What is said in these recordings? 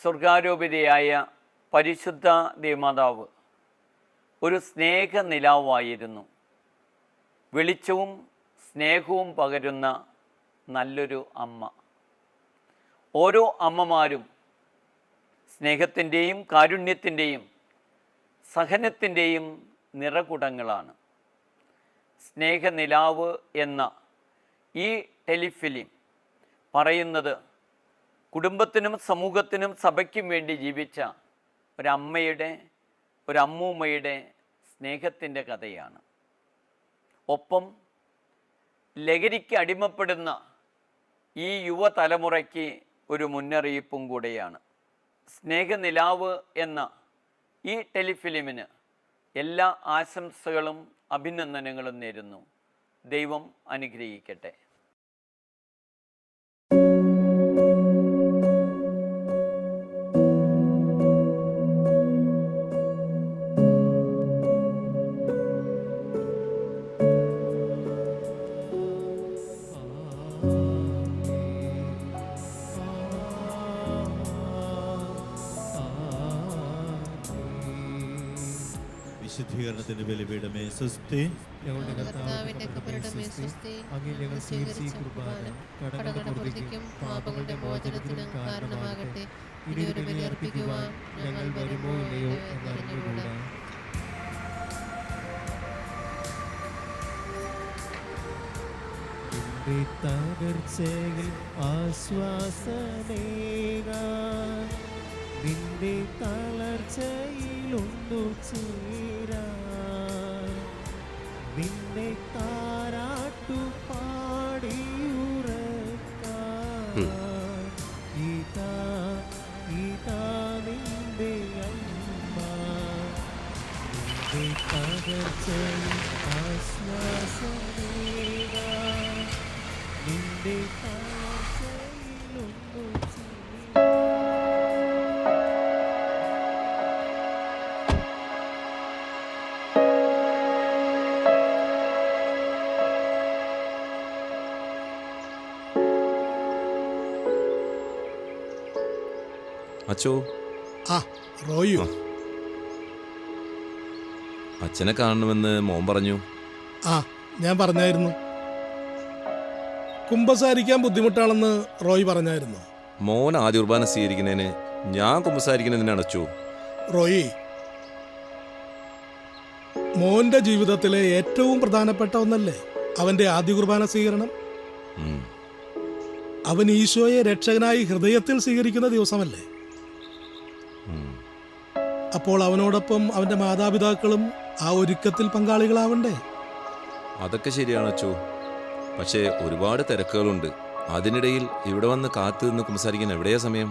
സ്വർഗാരോപിതയായ പരിശുദ്ധ ദേവമാതാവ് ഒരു സ്നേഹനിലാവായിരുന്നു. വെളിച്ചവും സ്നേഹവും പകരുന്ന നല്ലൊരു അമ്മ. ഓരോ അമ്മമാരും സ്നേഹത്തിൻ്റെയും കാരുണ്യത്തിൻ്റെയും സഹനത്തിൻ്റെയും നിറകുടങ്ങളാണ്. സ്നേഹനിലാവ് എന്ന ഈ ടെലിഫിലിം പറയുന്നത് കുടുംബത്തിനും സമൂഹത്തിനും സഭയ്ക്കും വേണ്ടി ജീവിച്ച ഒരമ്മൂമ്മയുടെ സ്നേഹത്തിൻ്റെ കഥയാണ്. ഒപ്പം ലഹരിക്ക് അടിമപ്പെടുന്ന ഈ യുവതലമുറയ്ക്ക് ഒരു മുന്നറിയിപ്പും കൂടെയാണ്. സ്നേഹനിലാവ് എന്ന ഈ ടെലിഫിലിമിന് എല്ലാ ആശംസകളും അഭിനന്ദനങ്ങളും നേരുന്നു. ദൈവം അനുഗ്രഹിക്കട്ടെ. വിശുദ്ധീകരണത്തിന്റെ ബലിപീഠമേ സ്വസ്തി. ഞങ്ങളുടെ കർത്താവിന്റെ കൃപയുടെ സ്വസ്തി. അങ്ങ് ഞങ്ങൾ സ്വീകരിച്ച കുർബാന കടങ്ങളുടെ പൂർത്തിക്കും പാപങ്ങളുടെ മോചനത്തിനും കാരണമാകട്ടെ. ഇനി ഒരു ബലി അർപ്പിക്കുവാൻ ഞങ്ങൾ വരുമോ ഇല്ലയോ എന്നറിഞ്ഞുകൂടാ. നിന്റെ തകർച്ചയിൽ ആശ്വാസമേകാൻ, നിന്റെ തളർച്ചയിലൊന്നു ചേരാൻ, നിന്നെ താരാട്ടു പാടിയുറക്കാൻ, ഇതാ ഇതാ നിന്റെ അമ്മ. നിന്റെ തകർച്ചയിൽ ആശ്വാസമേകാൻ, നിന്റെ തളർച്ചയിലൊന്നു അച്ചോ. റോയു, അച്ഛനെ കാണണമെന്ന് മോൻ പറഞ്ഞു. ഞാൻ പറഞ്ഞായിരുന്നു. കുമ്പസാരിക്കാൻ ബുദ്ധിമുട്ടാണെന്ന് റോയ് പറഞ്ഞായിരുന്നു. മോൻ ആദ്യ കുർബാന സ്വീകരിക്കുന്നതിന് ഞാൻ കുമ്പസാരിക്കുന്നതിനാണ് അച്ചോ. റോയി, മോന്റെ ജീവിതത്തിലെ ഏറ്റവും പ്രധാനപ്പെട്ട ഒന്നല്ലേ അവന്റെ ആദ്യ കുർബാന സ്വീകരണം? അവൻ ഈശോയെ രക്ഷകനായി ഹൃദയത്തിൽ സ്വീകരിക്കുന്ന ദിവസമല്ലേ? അപ്പോൾ അവനോടൊപ്പം അവന്റെ മാതാപിതാക്കളും ആ ഒരുക്കത്തിൽ പങ്കാളികളാവണ്ടേ? അതൊക്കെ ശരിയാണ് അച്ചോ. പക്ഷേ ഒരുപാട് തിരക്കുകളുണ്ട്. അതിനിടയിൽ ഇവിടെ വന്ന് കാത്തു നിന്ന് കുമ്പസാരിക്കാൻ എവിടെയാ സമയം?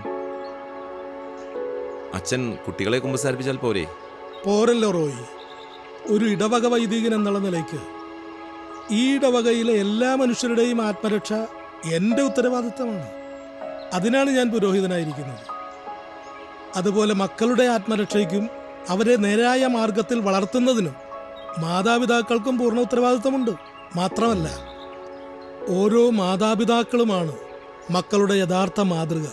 അച്ഛൻ കുട്ടികളെ കുമ്പസാരിപ്പിച്ചാൽ പോരെ? പോരല്ലോ റോയി. ഒരു ഇടവക വൈദികൻ എന്നുള്ള നിലയ്ക്ക് ഈ ഇടവകയിലെ എല്ലാ മനുഷ്യരുടെയും ആത്മരക്ഷ എൻ്റെ ഉത്തരവാദിത്തമാണ്. അതിനാണ് ഞാൻ പുരോഹിതനായിരിക്കുന്നത്. അതുപോലെ മക്കളുടെ ആത്മരക്ഷയ്ക്കും അവരെ നേരായ മാർഗത്തിൽ വളർത്തുന്നതിനും മാതാപിതാക്കൾക്കും പൂർണ്ണ ഉത്തരവാദിത്തമുണ്ട്. മാത്രമല്ല, ഓരോ മാതാപിതാക്കളുമാണ് മക്കളുടെ യഥാർത്ഥ മാതൃക.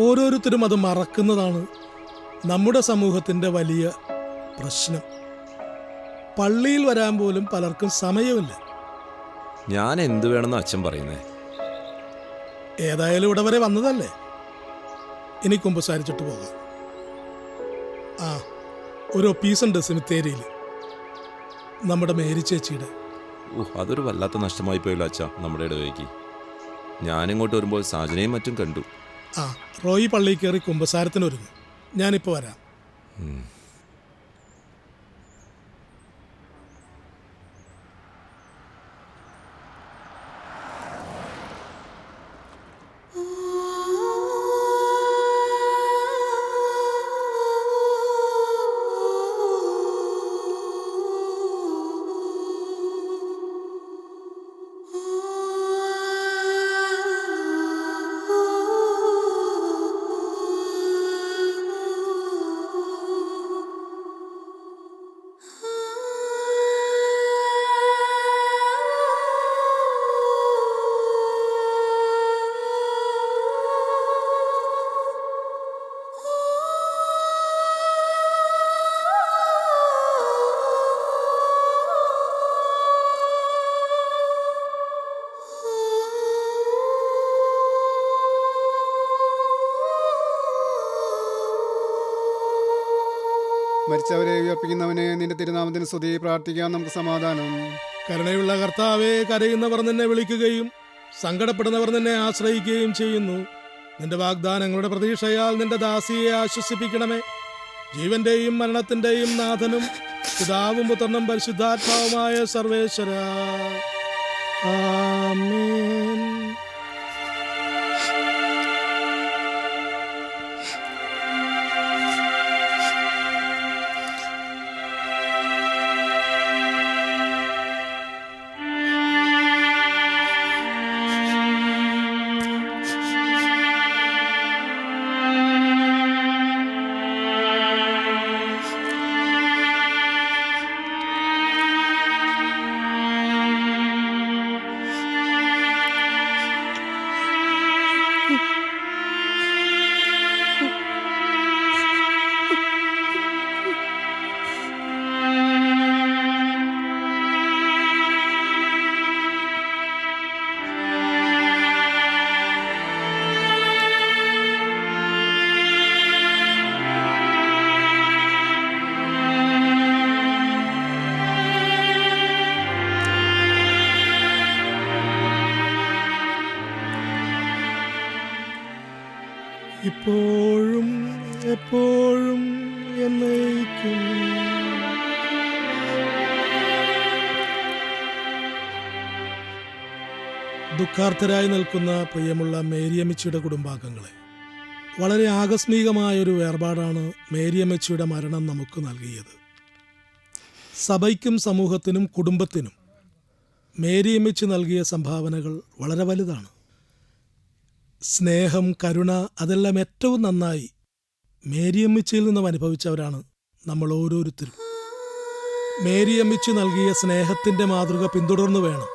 ഓരോരുത്തരും അത് മറക്കുന്നതാണ് നമ്മുടെ സമൂഹത്തിൻ്റെ വലിയ പ്രശ്നം. പള്ളിയിൽ വരാൻ പോലും പലർക്കും സമയമില്ല. ഞാൻ എന്തു വേണമെന്ന് അച്ഛൻ പറയുന്നേ? ഏതായാലും ഇവിടെ വരെ വന്നതല്ലേ, ഇനി കുമ്പസാരിച്ചിട്ട് പോകാം. ഒരു ഒപ്പീസുണ്ട് സെമിത്തേരിയിൽ, നമ്മുടെ മേരി ചേച്ചിയുടെ. അതൊരു വല്ലാത്ത നഷ്ടമായി പോയല്ലോ അച്ഛാ നമ്മുടെ ഇടവേക്ക്. ഞാനിങ്ങോട്ട് വരുമ്പോൾ സാജനയും മറ്റും കണ്ടു. റോയി പള്ളിയിൽ കയറി കുമ്പസാരത്തിന് ഒരുങ്ങും. ഞാനിപ്പോൾ വരാം. മരിച്ചവരെ ഉയർപ്പിക്കുന്നവനെ നിന്റെ തിരുനാമത്തിന് സ്തുതി. പ്രാർത്ഥിക്കാം, നമുക്ക് സമാധാനം. കരുണയുള്ള കർത്താവേ, കരയുന്നവർ നിന്നെ വിളിക്കുകയും സങ്കടപ്പെടുന്നവർ നിന്നെ ആശ്രയിക്കുകയും ചെയ്യുന്നു. നിന്റെ വാഗ്ദാനങ്ങളുടെ പ്രതീക്ഷയാൽ നിന്റെ ദാസിയെ ആശ്വസിപ്പിക്കണമേ. ജീവന്റെയും മരണത്തിന്റെയും നാഥനും പിതാവും പുത്രനും പരിശുദ്ധാത്മാവുമായ സർവേശ്വര, ആമേൻ. ഇപ്പോഴും എപ്പോഴും എന്നേക്കും. ദുഃഖാർത്ഥരായി നിൽക്കുന്ന പ്രിയമുള്ള മേരിയമ്മച്ചിയുടെ കുടുംബാംഗങ്ങളെ, വളരെ ആകസ്മികമായൊരു വേർപാടാണ് മേരിയമ്മച്ചിയുടെ മരണം നമുക്ക് നൽകിയത്. സഭയ്ക്കും സമൂഹത്തിനും കുടുംബത്തിനും മേരിയമ്മച്ചി നൽകിയ സംഭാവനകൾ വളരെ വലുതാണ്. സ്നേഹം, കരുണ, അതെല്ലാം ഏറ്റവും നന്നായി മേരിയമ്മച്ചിയിൽ നിന്നും അനുഭവിച്ചവരാണ് നമ്മൾ ഓരോരുത്തരും. മേരിയമ്മച്ചി നൽകിയ സ്നേഹത്തിൻ്റെ മാതൃക പിന്തുടർന്നു വേണം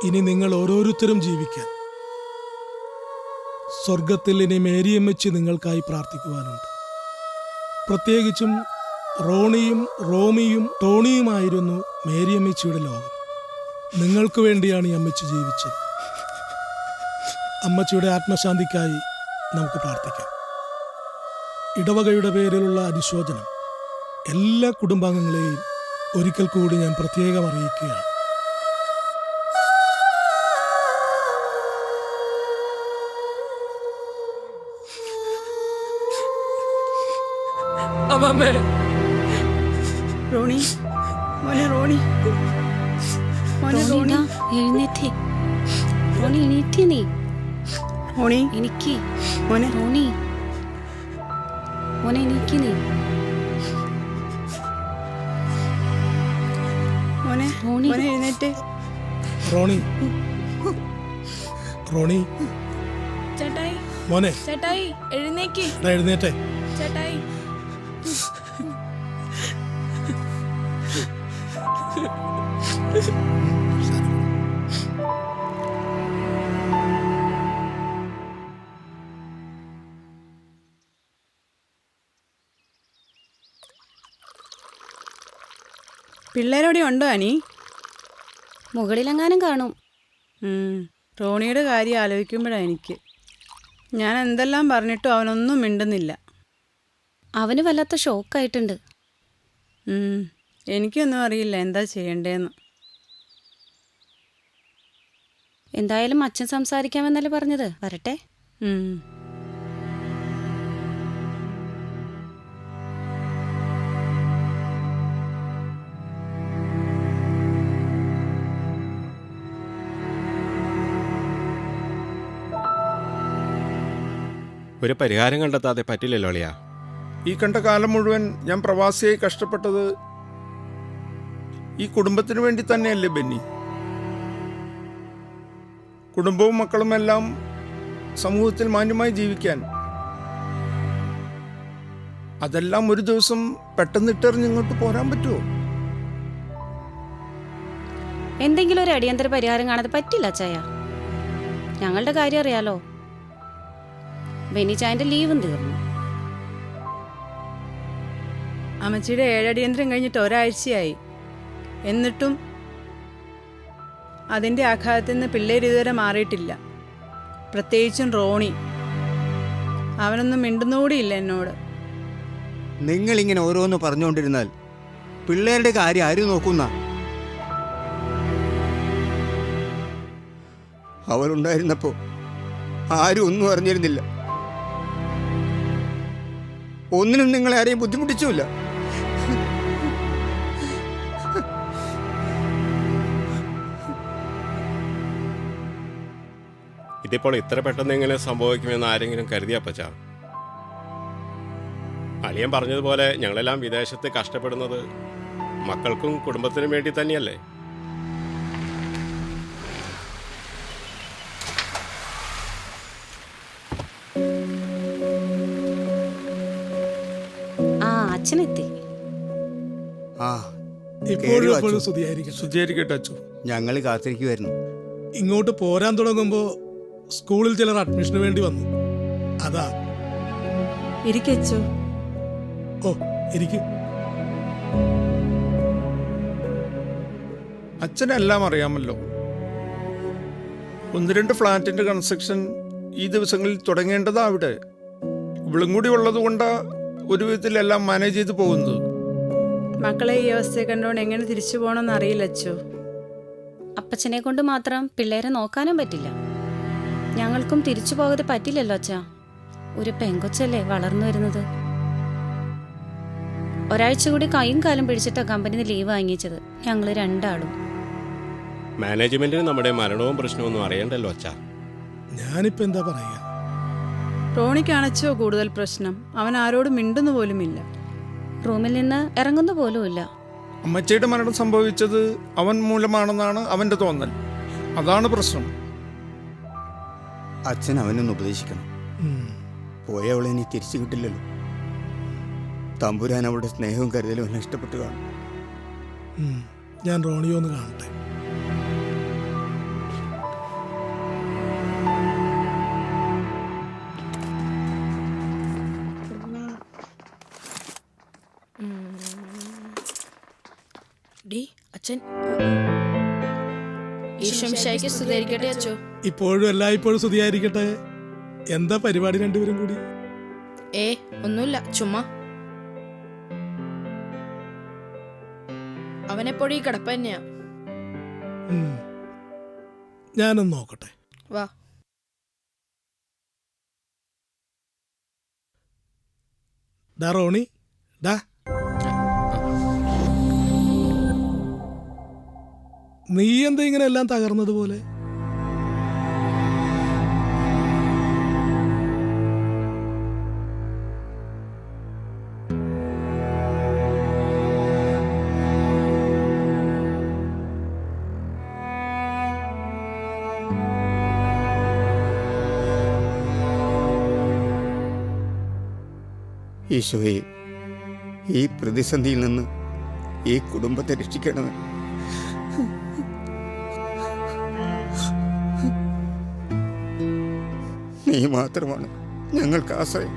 ഇനി നിങ്ങൾ ഓരോരുത്തരും ജീവിക്കാൻ. സ്വർഗത്തിൽ ഇനി മേരിയമ്മച്ചി നിങ്ങൾക്കായി പ്രാർത്ഥിക്കുവാനുണ്ട്. പ്രത്യേകിച്ചും റോണിയും റോമിയും ടോണിയുമായിരുന്നു മേരിയമ്മച്ചിയുടെ ലോകം. നിങ്ങൾക്ക് വേണ്ടിയാണ് ഈ അമ്മച്ചി ജീവിച്ചത്. അമ്മച്ചിയുടെ ആത്മശാന്തിക്കായി നമുക്ക് പ്രാർത്ഥിക്കാം. ഇടവകയുടെ പേരിലുള്ള അനുശോചനം എല്ലാ കുടുംബാംഗങ്ങളെയും ഒരിക്കൽ കൂടി ഞാൻ പ്രത്യേകം അറിയിക്കുകയാണ്. റോണി, മോനെ റോണി, മോനെ റോണി, എഴുന്നേറ്റേ. റോണി എണീറ്റേ. നീ റോണി, എനിക്ക് മോനെ റോണി, മോനെ എനിക്ക് നീ മോനെ റോണി, മോനെ എഴുന്നേറ്റ്. റോണി, റോണി, ചേട്ടായി, മോനെ ചേട്ടായി എഴുന്നേക്ക്. എഴുന്നേറ്റെ. ചേട്ടായി, പിള്ളേരോടെ ഉണ്ടോ അനി? മുകളിലെങ്ങാനും കാണും. റോണിയുടെ കാര്യം ആലോചിക്കുമ്പോഴാണ് എനിക്ക്. ഞാൻ എന്തെല്ലാം പറഞ്ഞിട്ടും അവനൊന്നും മിണ്ടുന്നില്ല. അവന് വല്ലാത്ത ഷോക്കായിട്ടുണ്ട്. എനിക്കൊന്നും അറിയില്ല എന്താ ചെയ്യണ്ടേന്ന്. എന്തായാലും അച്ഛൻ സംസാരിക്കാമെന്നല്ലേ പറഞ്ഞത്. വരട്ടെ. ഒരു പരിഹാരം കണ്ടെത്താതെ പറ്റില്ലല്ലോ അളിയാ. ഈ കണ്ട കാലം മുഴുവൻ ഞാൻ പ്രവാസിയായി കഷ്ടപ്പെട്ടത് ഈ കുടുംബത്തിന് വേണ്ടി തന്നെയല്ലേ ബെന്നി? കുടുംബവും മക്കളും എല്ലാം സമൂഹത്തിൽ മാന്യമായി ജീവിക്കാൻ. അതെല്ലാം ഒരു ദിവസം പെട്ടെന്ന് ഇട്ടെറിഞ്ഞ് ഇങ്ങോട്ട് പോരാൻ പറ്റുമോ? എന്തെങ്കിലും ഒരു അടിയന്തര പരിഹാരം കാണാതെ പറ്റില്ല അച്ചായ. ഞങ്ങളുടെ കാര്യം അറിയാലോ. ബെന്നിച്ചായന്റെ ലീവും തീർന്നു. അമ്മച്ചിയുടെ 7 അടിയന്തരം കഴിഞ്ഞിട്ട് ഒരാഴ്ചയായി. എന്നിട്ടും അതിൻ്റെ ആഘാതത്തിൽ നിന്ന് പിള്ളേർ ഇതുവരെ മാറിയിട്ടില്ല. പ്രത്യേകിച്ചും റോണി. അവനൊന്നും മിണ്ടുന്നുകൂടിയില്ല എന്നോട്. നിങ്ങളിങ്ങനെ ഓരോന്ന് പറഞ്ഞുകൊണ്ടിരുന്നാൽ പിള്ളേരുടെ കാര്യം ആരും നോക്കുന്ന? അവളുണ്ടായിരുന്നപ്പോ ആരും ഒന്നും അറിഞ്ഞിരുന്നില്ല. ഒന്നിനും നിങ്ങളെ ആരെയും ബുദ്ധിമുട്ടിച്ചുമില്ല. ഇതിപ്പോൾ ഇത്ര പെട്ടെന്ന് എങ്ങനെ സംഭവിക്കുമെന്ന് ആരെങ്കിലും കരുതിയാ പച്ചാ? അളിയൻ പറഞ്ഞതുപോലെ ഞങ്ങളെല്ലാം വിദേശത്ത് കഷ്ടപ്പെടുന്നത് മക്കൾക്കും കുടുംബത്തിനും വേണ്ടി തന്നെയല്ലേ? ആ അച്ഛനെത്തി. ആ ഇപ്പോഴും എപ്പോഴും സ്തുതിയായിരിക്കട്ടെ. ശുചീകരിക്കട്ടെ അച്ചു. ഞങ്ങൾ കാത്തിരിക്കുമായിരുന്നു. ഇങ്ങോട്ട് പോരാൻ തുടങ്ങുമ്പോൾ സ്കൂളിൽ ചിലർ അഡ്മിഷന് വേണ്ടി വന്നു. അതാ. ഇരിക്കച്ചോ. ഓ ഇരിക്കും. അച്ഛനെല്ലാം അറിയാമല്ലോ. 1-2 ഫ്ലാറ്റിന്റെ കൺസ്ട്രക്ഷൻ ഈ ദിവസങ്ങളിൽ തുടങ്ങേണ്ടതാ അവിടെ. ഇവളും കൂടി ഉള്ളത് കൊണ്ടാ ഒരു വിധത്തിൽ എല്ലാം മാനേജ് ചെയ്ത് പോകുന്നത്. മക്കളെ ഈ അവസ്ഥയെ കണ്ടുകൊണ്ട് എങ്ങനെ തിരിച്ചു പോകണമെന്ന് അറിയില്ല അച്ചോ. അപ്പച്ചനെ കൊണ്ട് മാത്രം പിള്ളേരെ നോക്കാനും പറ്റില്ല. ഞങ്ങൾക്കും തിരിച്ചു പോകാതെ പറ്റില്ലല്ലോ അച്ഛാ. ഒരു പെങ്കൊച്ചല്ലേ വളർന്നു വരുന്നത്. ഒരാഴ്ച കൂടി കൈയും കാലം പിടിച്ചിട്ടാ കമ്പനിന്ന് ലീവ് വാങ്ങിച്ചത് ഞങ്ങൾ രണ്ടാളും. മാനേജ്മെന്റിന് നമ്മുടെ മരണവും പ്രശ്നമൊന്നും അറിയണ്ടല്ലോ അച്ഛാ. ഞാനിപ്പോ എന്താ പറയാ? റോണിക്കാണച്ചോ കൂടുതൽ പ്രശ്നം. അവൻ ആരോടും മിണ്ടുന്നു പോലുമില്ല. റൂമിൽ നിന്ന് ഇറങ്ങുന്ന പോലുമില്ല. അമ്മച്ചിയുടെ മരണം സംഭവിച്ചത് അവൻ മൂലമാണെന്നാണ് അവന്റെ തോന്നൽ. അതാണ് പ്രശ്നം. അച്ഛൻ അവനൊന്ന് ഉപദേശിക്കണം. പോയ അവളെ ഇനി തിരിച്ചു കിട്ടില്ലല്ലോ. തമ്പുരാൻ അവളുടെ സ്നേഹവും കരുതലും എന്നെ ഇഷ്ടപ്പെട്ടു കാണും. ഞാൻ റോണിയോ ഒന്ന് കാണട്ടെ. അച്ഛൻ ഈശോമിശിഹായ്ക്ക് സ്തുതിയായിരിക്കട്ടെ അച്ചോ. ഇപ്പോഴും എല്ലായ്പ്പോഴും സ്തുതിയായിരിക്കട്ടെ. എന്താ പരിപാടി രണ്ടുപേരും കൂടി? ഒന്നുമില്ല, ചുമ്മാ. അവനെപ്പോഴും ഈ കിടപ്പ് തന്നെയാ. ഞാനൊന്ന് നോക്കട്ടെ. വാ. ഡാ റോണി, ഡാ. നീ എന്താ ഇങ്ങനെ എല്ലാം തകർന്നതുപോലെ? ഈശോയെ, ഈ പ്രതിസന്ധിയിൽ നിന്ന് ഈ കുടുംബത്തെ രക്ഷിക്കണമേ. നീ മാത്രമാണ് ഞങ്ങൾക്ക് ആശ്രയം.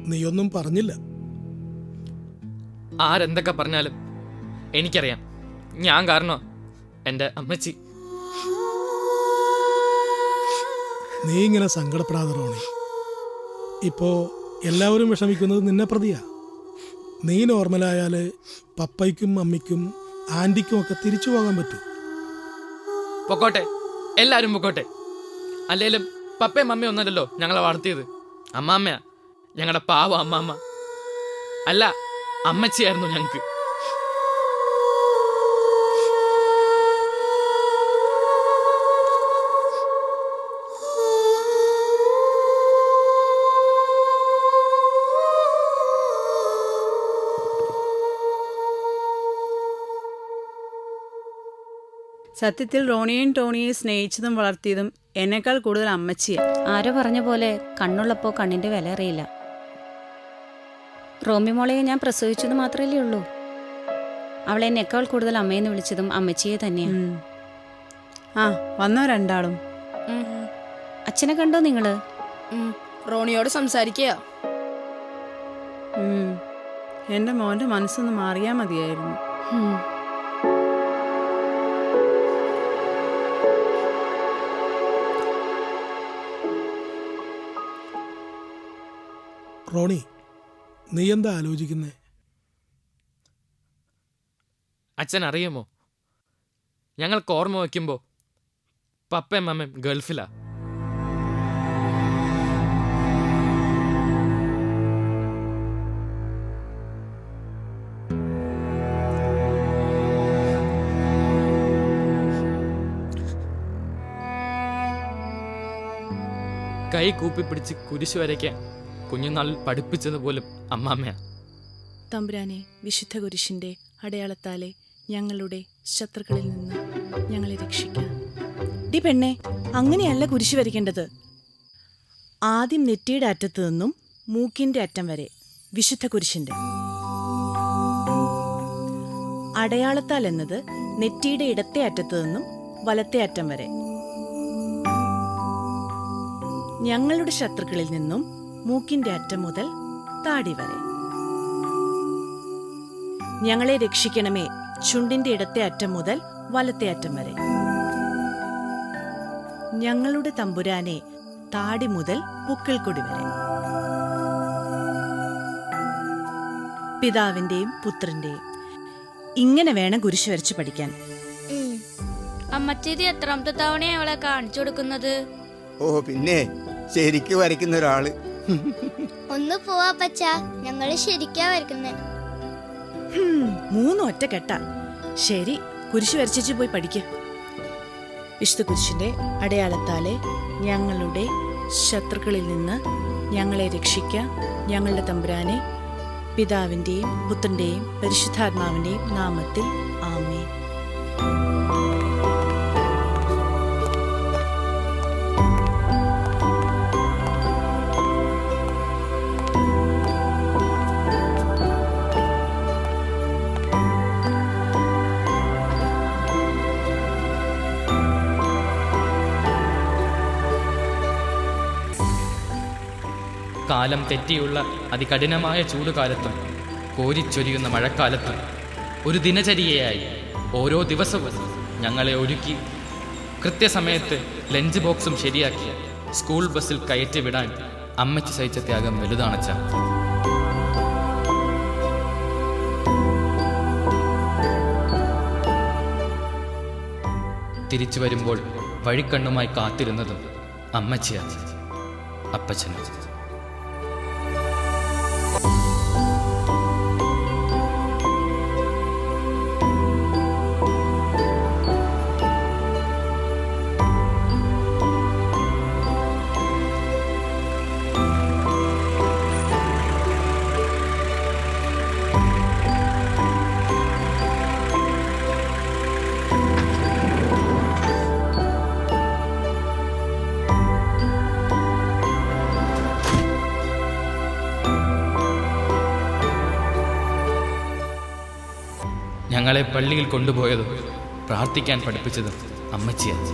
നീയൊന്നും പറഞ്ഞില്ല. ആരെന്തൊക്കെ പറഞ്ഞാലും എനിക്കറിയാം, ഞാൻ കാരണം എൻ്റെ അമ്മച്ചി. നീ ഇങ്ങനെ സങ്കടപ്പെടാതെ റോണി. ഇപ്പോ എല്ലാവരും വിഷമിക്കുന്നത് നിന്നെ പ്രതിയാ. നീ നോർമലായാല് പപ്പയ്ക്കും അമ്മയ്ക്കും ആൻറ്റിക്കും ഒക്കെ തിരിച്ചു പോകാൻ പറ്റൂ. പൊക്കോട്ടെ, എല്ലാവരും പൊക്കോട്ടെ. അല്ലേലും പപ്പയും അമ്മയും ഒന്നല്ലല്ലോ ഞങ്ങളെ വളർത്തിയത്. അമ്മാമ്മയാ ഞങ്ങളുടെ പാവ അമ്മാമ്മ. അല്ല, അമ്മച്ചിയായിരുന്നു ഞങ്ങൾക്ക്. സത്യത്തിൽ റോണിയെയും ടോണിയെയും സ്നേഹിച്ചതും വളർത്തിയതും എന്നേക്കാൾ കൂടുതൽ അമ്മച്ചിയാണ്. ആരോ പറഞ്ഞ പോലെ കണ്ണുള്ളപ്പോൾ കണ്ണിൻ്റെ വില അറിയില്ല. റോമി മോളയെ ഞാൻ പ്രസവിച്ചത് മാത്രമല്ലേ ഉള്ളൂ. അവളെ എന്നെക്കാൾ കൂടുതൽ അമ്മയെന്ന് വിളിച്ചതും അമ്മച്ചിയെ തന്നെയാണ്. വന്നോ രണ്ടാളും? അച്ഛനെ കണ്ടോ നിങ്ങള്? റോണിയോട് സംസാരിക്കുക. എൻ്റെ മോൻ്റെ മനസ്സൊന്ന് മാറിയാൽ മതിയായിരുന്നു. റോണി, നീ എന്താ ആലോചിക്കുന്നേ? അച്ഛൻ അറിയാമോ, ഞങ്ങൾക്ക് ഓർമ്മ വയ്ക്കുമ്പോൾ പപ്പയും അമ്മയും ഗൾഫിലാ. കൈ കൂപ്പിപ്പിടിച്ച് കുരിശ് വരയ്ക്കാൻ കുഞ്ഞുനാളിൽ പഠിപ്പിച്ചത് പോലും അമ്മാമ്മയാ. തമ്പുരാനെ, വിശുദ്ധ കുരിശിന്റെ അടയാളത്താലെ ഞങ്ങളുടെ ശത്രുക്കളിൽ നിന്ന് ഞങ്ങളെ രക്ഷിക്കാം. ഡി പെണ്ണെ, അങ്ങനെയല്ല കുരിശ് വരയ്ക്കേണ്ടത്. ആദ്യം നെറ്റിയുടെ അറ്റത്ത് നിന്നും മൂക്കിന്റെ അറ്റം വരെ വിശുദ്ധ കുരിശിന്റെ അടയാളത്താൽ എന്നത് നെറ്റിയുടെ ഇടത്തെ അറ്റത്ത് നിന്നും വലത്തെ അറ്റം വരെ. ഞങ്ങളുടെ ശത്രുക്കളിൽ നിന്നും മൂക്കിന്റെ അറ്റം മുതൽ താടി വരെ. ഞങ്ങളെ രക്ഷിക്കണമേ ചുണ്ടിന്റെ ഇടത്തെ അറ്റം മുതൽ വലത്തെ അറ്റം വരെ. ഞങ്ങളുടെ തമ്പുരാനെ താടി മുതൽ പുക്കിൾക്കൊടി വരെ. പിതാവിന്റെയും പുത്രന്റെയും. ഇങ്ങനെ വേണം കുരിശ് വരച്ച് പഠിക്കാൻ. അമ്മച്ചേതി എത്രാമത്തെ തവണയാണ് അവളെ കാണിച്ചു കൊടുക്കുന്നത്? ഓ പിന്നെ, ശരിക്ക് വരയ്ക്കുന്ന ഒരാള്. ഒന്ന് പോവാ പച്ചാ, ഞങ്ങള് ശരിക്കാ വരയ്ക്കുന്നേ. 3 ഒറ്റ കെട്ട. ശരി, കുരിശ് വരച്ചു പോയി പഠിക്ക. വിശുദ്ധ കുരിശിന്റെ അടയാളത്താലെ ഞങ്ങളുടെ ശത്രുക്കളിൽ നിന്ന് ഞങ്ങളെ രക്ഷിക്കാം. ഞങ്ങളുടെ തമ്പുരാനെ, പിതാവിന്റെയും പുത്രന്റെയും പരിശുദ്ധാത്മാവിന്റെയും നാമത്തിൽ ആമേൻ. കാലം തെറ്റിയുള്ള അതികഠിനമായ ചൂടുകാലത്തും കോരിച്ചൊരിയുന്ന മഴക്കാലത്തും ഒരു ദിനചര്യയായി ഓരോ ദിവസവും ഞങ്ങളെ ഒരുക്കി കൃത്യസമയത്ത് ലഞ്ച് ബോക്സും ശരിയാക്കി സ്കൂൾ ബസ്സിൽ കയറ്റി വിടാൻ അമ്മച്ചി സഹിച്ച ത്യാഗം വലുതാണച്ച. തിരിച്ചു വരുമ്പോൾ വഴിക്കണ്ണുമായി കാത്തിരുന്നതും അമ്മച്ചിയാണ്, അപ്പച്ചനും. ഞങ്ങളെ പള്ളിയിൽ കൊണ്ടുപോയതും പ്രാർത്ഥിക്കാൻ പഠിപ്പിച്ചതും അമ്മച്ചിയാണ്.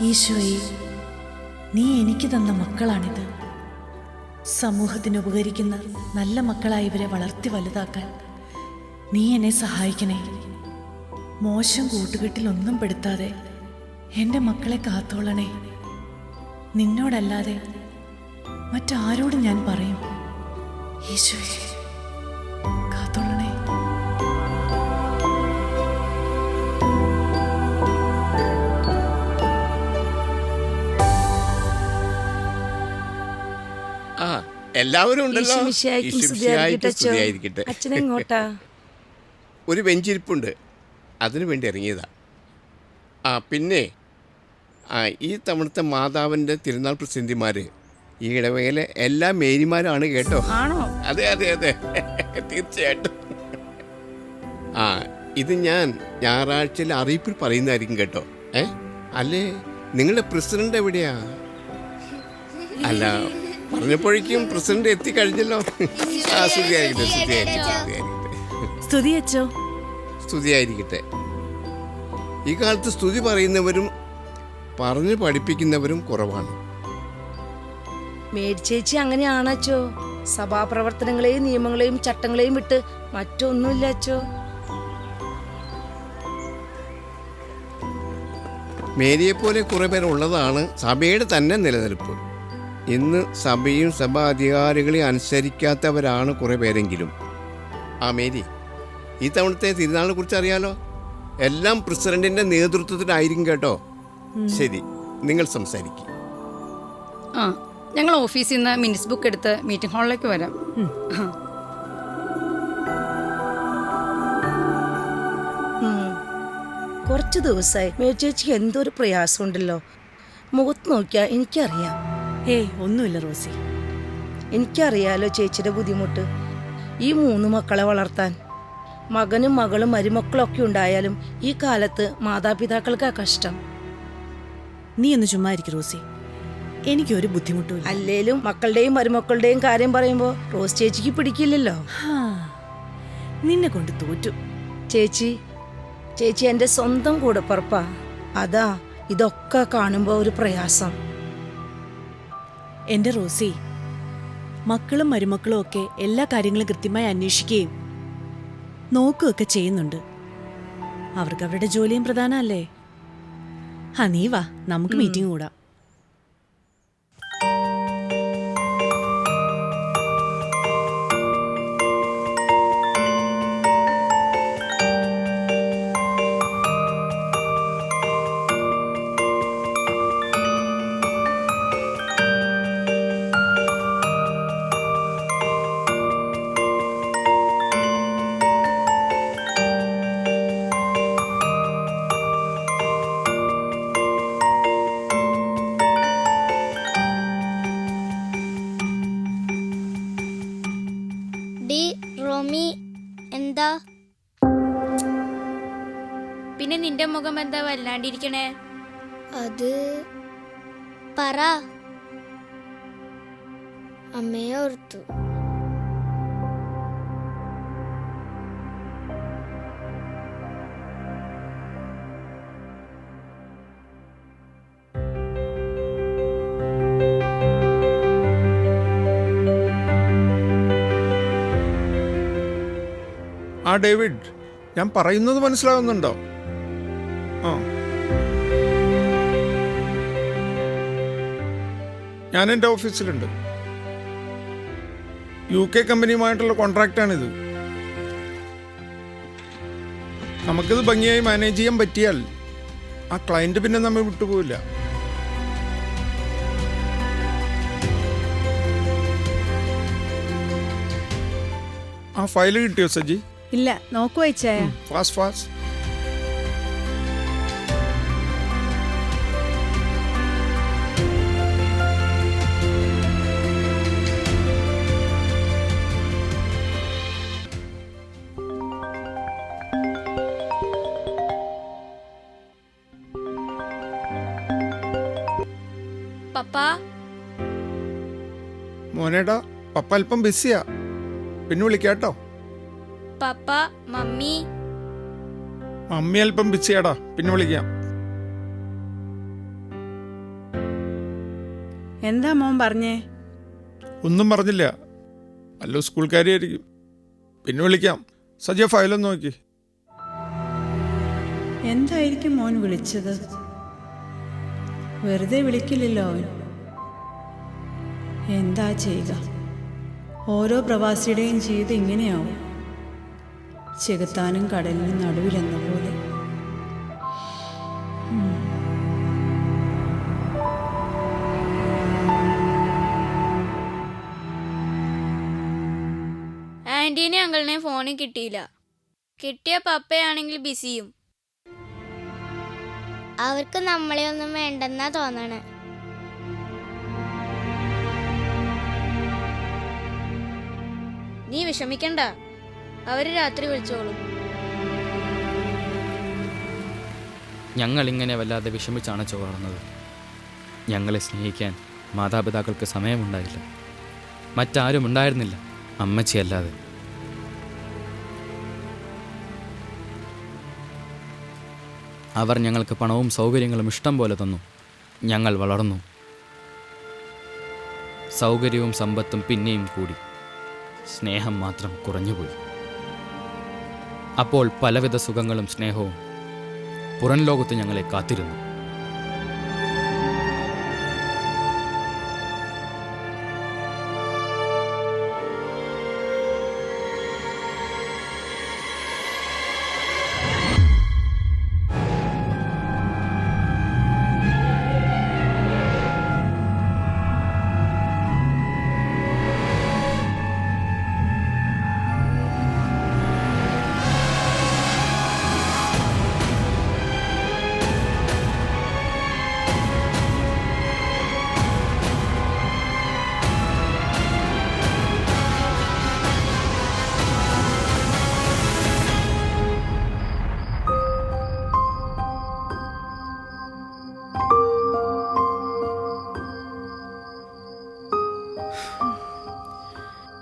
ഈശോയെ, നീ എനിക്ക് തന്ന മക്കളാണിത്. സമൂഹത്തിന് ഉപകരിക്കുന്ന നല്ല മക്കളായി ഇവരെ വളർത്തി വലുതാക്കാൻ നീ എന്നെ സഹായിക്കണേ. മോശം കൂട്ടുകെട്ടിലൊന്നും പെടുത്താതെ എൻ്റെ മക്കളെ കാത്തോളണേ. നിന്നോടല്ലാതെ മറ്റാരോടും ഞാൻ പറയും? ഈശോയെ, കാത്തോളണേ. എല്ലാവരും ഉണ്ടല്ലോ. അച്ഛനെങ്ങോട്ടാ? ഒരു വെഞ്ചിരിപ്പുണ്ട്, അതിനു വേണ്ടി ഇറങ്ങിയതാ. പിന്നെ ഈ തവണത്തെ മാതാവിൻ്റെ തിരുനാൾ പ്രസിദ്ധിമാർ ഈ ഇടവകയിലെ എല്ലാ മേരിമാരാണ് കേട്ടോ. അതെ അതെ അതെ, തീർച്ചയായിട്ടും. ഇത് ഞാൻ ഞായറാഴ്ചയിലെ അറിയിപ്പിൽ പറയുന്നതായിരിക്കും കേട്ടോ. അല്ലേ, നിങ്ങളുടെ പ്രസിഡന്റ് എവിടെയാ? അല്ല, പറഞ്ഞപ്പോഴേക്കും പ്രസിഡന്റ് എത്തിക്കഴിഞ്ഞല്ലോ. സ്തുതിയായിരിക്കട്ടെ. ഈ കാലത്ത് സ്തുതി പറയുന്നവരും പറഞ്ഞു പഠിപ്പിക്കുന്നവരും കുറവാണ്. മേരി ചേച്ചി അങ്ങനെയാണ് അച്ചോ. സഭാപ്രവർത്തനങ്ങളെയും നിയമങ്ങളെയും ചട്ടങ്ങളെയും വിട്ട് മറ്റൊന്നുമില്ല അച്ചോ. മേരിയെപ്പോലെ കുറേ പേരുള്ളതാണ് സഭയുടെ തന്നെ നിലനിൽപ്പ്. ഇന്ന് സഭയും സഭാ അധികാരികളെയും അനുസരിക്കാത്തവരാണ് കുറേ പേരെങ്കിലും. ആ മേരി, ഈ തവണത്തെ തിരുനാളിനെ കുറിച്ച് അറിയാലോ? എല്ലാം പ്രസിഡന്റിന്റെ നേതൃത്വത്തിലായിരിക്കും കേട്ടോ. ശരി, നിങ്ങൾ സംസാരിക്കും. ആ, ഞങ്ങൾ ഓഫീസിൽ നിന്ന് മിനിറ്റ്സ് ബുക്ക് എടുത്ത് മീറ്റിംഗ് ഹാളിലേക്ക് വരാം. കുറച്ച് ദിവസമായി മേരി ചേച്ചിക്ക് എന്തൊരു പ്രയാസമുണ്ടല്ലോ. മുഖത്ത് നോക്കിയാൽ എനിക്കറിയാം. ഏയ് ഒന്നുമില്ല റോസി. എനിക്കറിയാലോ ചേച്ചിയുടെ ബുദ്ധിമുട്ട്. ഈ 3 മക്കളെ വളർത്താൻ മകനും മകളും മരുമക്കളൊക്കെ ഉണ്ടായാലും ഈ കാലത്ത് മാതാപിതാക്കൾക്കാ കഷ്ടം. നീ ഒന്ന് ചുമ്മാ ഇരിക്കും റോസി. എനിക്കൊരു ബുദ്ധിമുട്ടും അല്ലേലും മക്കളുടെയും മരുമക്കളുടെയും കാര്യം പറയുമ്പോൾ റോസ് ചേച്ചിക്ക് പിടിക്കില്ലല്ലോ. നിന്നെ കൊണ്ട് തോറ്റു. ചേച്ചി എൻ്റെ സ്വന്തം കൂടപ്പുറപ്പാ. അതാ ഇതൊക്കെ കാണുമ്പോൾ ഒരു പ്രയാസം. എന്റെ റോസി, മക്കളും മരുമക്കളും ഒക്കെ എല്ലാ കാര്യങ്ങളും കൃത്യമായി അന്വേഷിക്കുകയും നോക്കുകയൊക്കെ ചെയ്യുന്നുണ്ട്. അവർക്ക് അവരുടെ ജോലിയും പ്രധാനമല്ലേ. നീ വാ, നമുക്ക് മീറ്റിംഗ് കൂടാം. എന്താ പിന്നെ നിന്റെ മുഖം എന്താ വല്ലാണ്ടിരിക്കണേ? അത് പറ. അമ്മയെ ഓർത്തു. ആ ഡേവിഡ്, ഞാൻ പറയുന്നത് മനസ്സിലാവുന്നുണ്ടോ? ആ, ഞാൻ എൻ്റെ ഓഫീസിലുണ്ട്. UK കമ്പനിയുമായിട്ടുള്ള കോൺട്രാക്റ്റാണിത്. നമുക്കിത് ഭംഗിയായി മാനേജ് ചെയ്യാൻ പറ്റിയാൽ ആ ക്ലയൻറ്റ് പിന്നെ നമ്മെ വിട്ടുപോയില്ല. ആ ഫയൽ കിട്ടിയോ സജി? ഇല്ല, നോക്കു വെച്ചായ. ഫാസ്റ്റ്. പപ്പാ. മോനേടാ, പപ്പ അല്പം ബിസിയാ, പിന്നെ വിളിക്കാട്ടോ. പപ്പ, മമ്മി. മമ്മി അല്പം ബിസിയാടാ, പിന്നെ വിളിക്കാം. എന്താ മോൻ പറഞ്ഞേ? ഒന്നും പറഞ്ഞില്ല, അല്ലോ സ്കൂൾ കാര്യമായിരിക്കും. പിന്നെ വിളിക്കാം. സജിയ ഫയലൊന്ന് നോക്കി. എന്തായിരിക്കും മോൻ വിളിച്ചത്? വെറുതെ വിളിക്കില്ലല്ലോ അവൻ. എന്താ ചെയ്യുക? ഓരോ പ്രവാസിയുടെയും ജീവിതം ഇങ്ങനെയാവും. ചെകുത്താനും കടലിനും നടുവിലെന്ന പോലെ. ആന്റീനെ അങ്കിളിനെ ഫോണിൽ കിട്ടിയില്ല. കിട്ടിയ പപ്പയാണെങ്കിൽ ബിസിയും. അവർക്ക് നമ്മളെ ഒന്നും വേണ്ടെന്നാ തോന്നണേ. നീ വിഷമിക്കണ്ട, അവര് രാത്രി വിളിച്ചോളും. ഞങ്ങളിങ്ങനെ വല്ലാതെ വിഷമിച്ചാണ് വളർന്നത്. ഞങ്ങളെ സ്നേഹിക്കാൻ മാതാപിതാക്കൾക്ക് സമയമുണ്ടായില്ല. മറ്റാരും ഉണ്ടായിരുന്നില്ല, അമ്മച്ചിയല്ലാതെ. അവർ ഞങ്ങൾക്ക് പണവും സൗകര്യങ്ങളും ഇഷ്ടം പോലെ തന്നു. ഞങ്ങൾ വളർന്നു. സൗകര്യവും സമ്പത്തും പിന്നെയും കൂടി. സ്നേഹം മാത്രം കുറഞ്ഞുപോയി. അപ്പോൾ പലവിധ സുഖങ്ങളും സ്നേഹവും പുറം ലോകത്ത് ഞങ്ങളെ കാത്തിരുന്നു.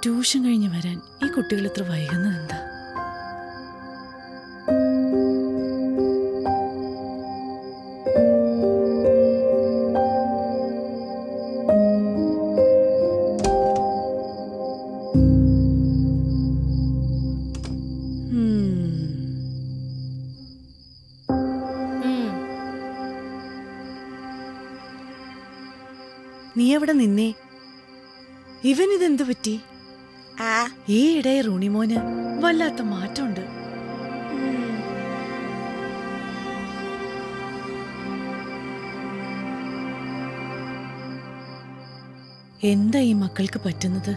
ട്യൂഷൻ കഴിഞ്ഞ് വരാൻ ഈ കുട്ടികൾ ഇത്ര വൈകുന്നത് എന്താ? നീ അവിടെ നിന്നേ. ഇവൻ ഇതെന്തു പറ്റി? ഈ ഇടയെ റൂണിമോന് വല്ലാത്ത മാറ്റമുണ്ട്. എന്താ ഈ മക്കൾക്ക് പറ്റുന്നത്?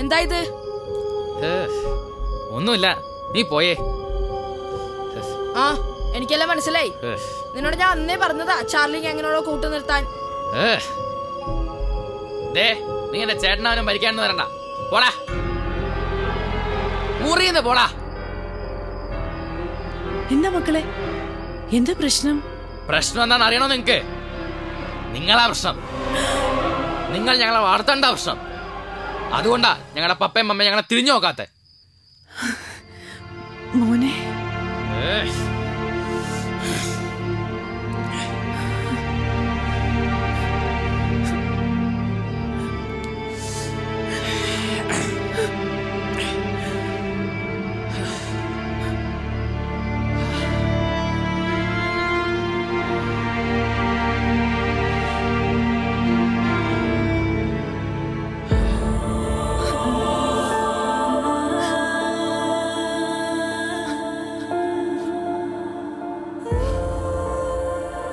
എന്താ ഇത്? ഒന്നുമില്ല, നീ പോയേ. ആ, എനിക്കെല്ലാം മനസ്സിലായി. നിന്നോട് ഞാൻ അന്നേ പറഞ്ഞതാ ചാർലി എങ്ങനെയോ കൂട്ടു നിർത്താൻ. നീ എന്റെ ചേട്ടനാവനും ഭരിക്കാണെന്ന് വരണ്ട. പോടാ, മുറിയുന്നു പോടാ. എന്താ മക്കളെ, എന്താ പ്രശ്നം? പ്രശ്നം എന്താണെന്ന് അറിയണോ നിങ്ങക്ക്? നിങ്ങളാ പ്രശ്നം. നിങ്ങൾ ഞങ്ങളെ വളർത്തേണ്ട പ്രശ്നം. അതുകൊണ്ടാ ഞങ്ങളുടെ പപ്പയും മമ്മയും ഞങ്ങളെ തിരിഞ്ഞു നോക്കാത്തെ. മോനെ,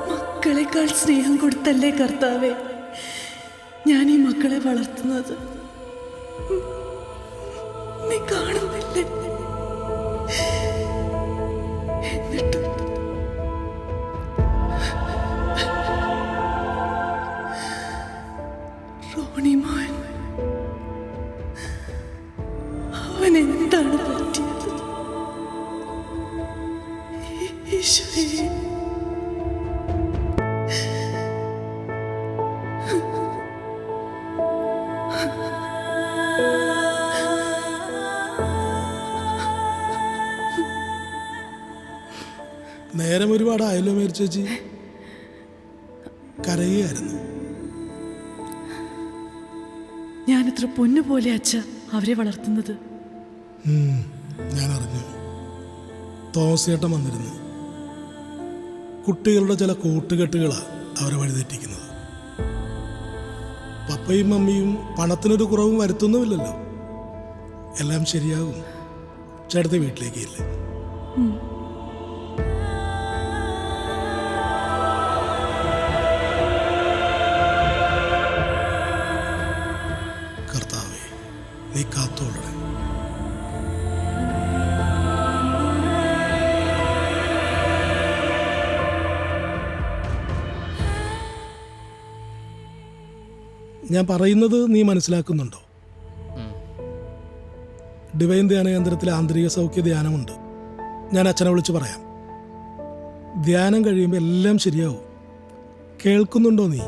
മക്കളെക്കാൾ സ്നേഹം കൊടുത്തല്ലേ കർത്താവേ ഞാൻ ഈ മക്കളെ വളർത്തുന്നത്? നീ കാണുന്നില്ലേ? എന്നിട്ട് റോണിമോൻ, അവൻ എന്താണ് പറ്റിയത്? ഈശോയെ, നേരം ഒരുപാടായല്ലോ മേരി ചേച്ചി. കരയുകയായിരുന്നു. ഞാനിത്ര പൊന്നുപോലെ അച്ഛ അവരെ വളർത്തുന്നത്. ഞാൻ അറിഞ്ഞു. തോമസ് ചേട്ടൻ വന്നിരുന്നു. കുട്ടികളുടെ ചില കൂട്ടുകെട്ടുകളാണ് അവരെ വഴിതെറ്റിക്കുന്നത്. പപ്പയും മമ്മിയും പണത്തിനൊരു കുറവും വരുത്തുന്നുമില്ലല്ലോ. എല്ലാം ശരിയാകും. ചേട്ടത്തെ വീട്ടിലേക്ക് ഇല്ലേ? കർത്താവേ, നീ കാത്തോളണേ. ഞാൻ പറയുന്നത് നീ മനസ്സിലാക്കുന്നുണ്ടോ? ഡിവൈൻ ധ്യാന കേന്ദ്രത്തിലെ ആന്തരിക സൗഖ്യ ധ്യാനമുണ്ട്. ഞാൻ അച്ഛനെ വിളിച്ച് പറയാം. ധ്യാനം കഴിയുമ്പോൾ എല്ലാം ശരിയാവും. കേൾക്കുന്നുണ്ടോ നീ?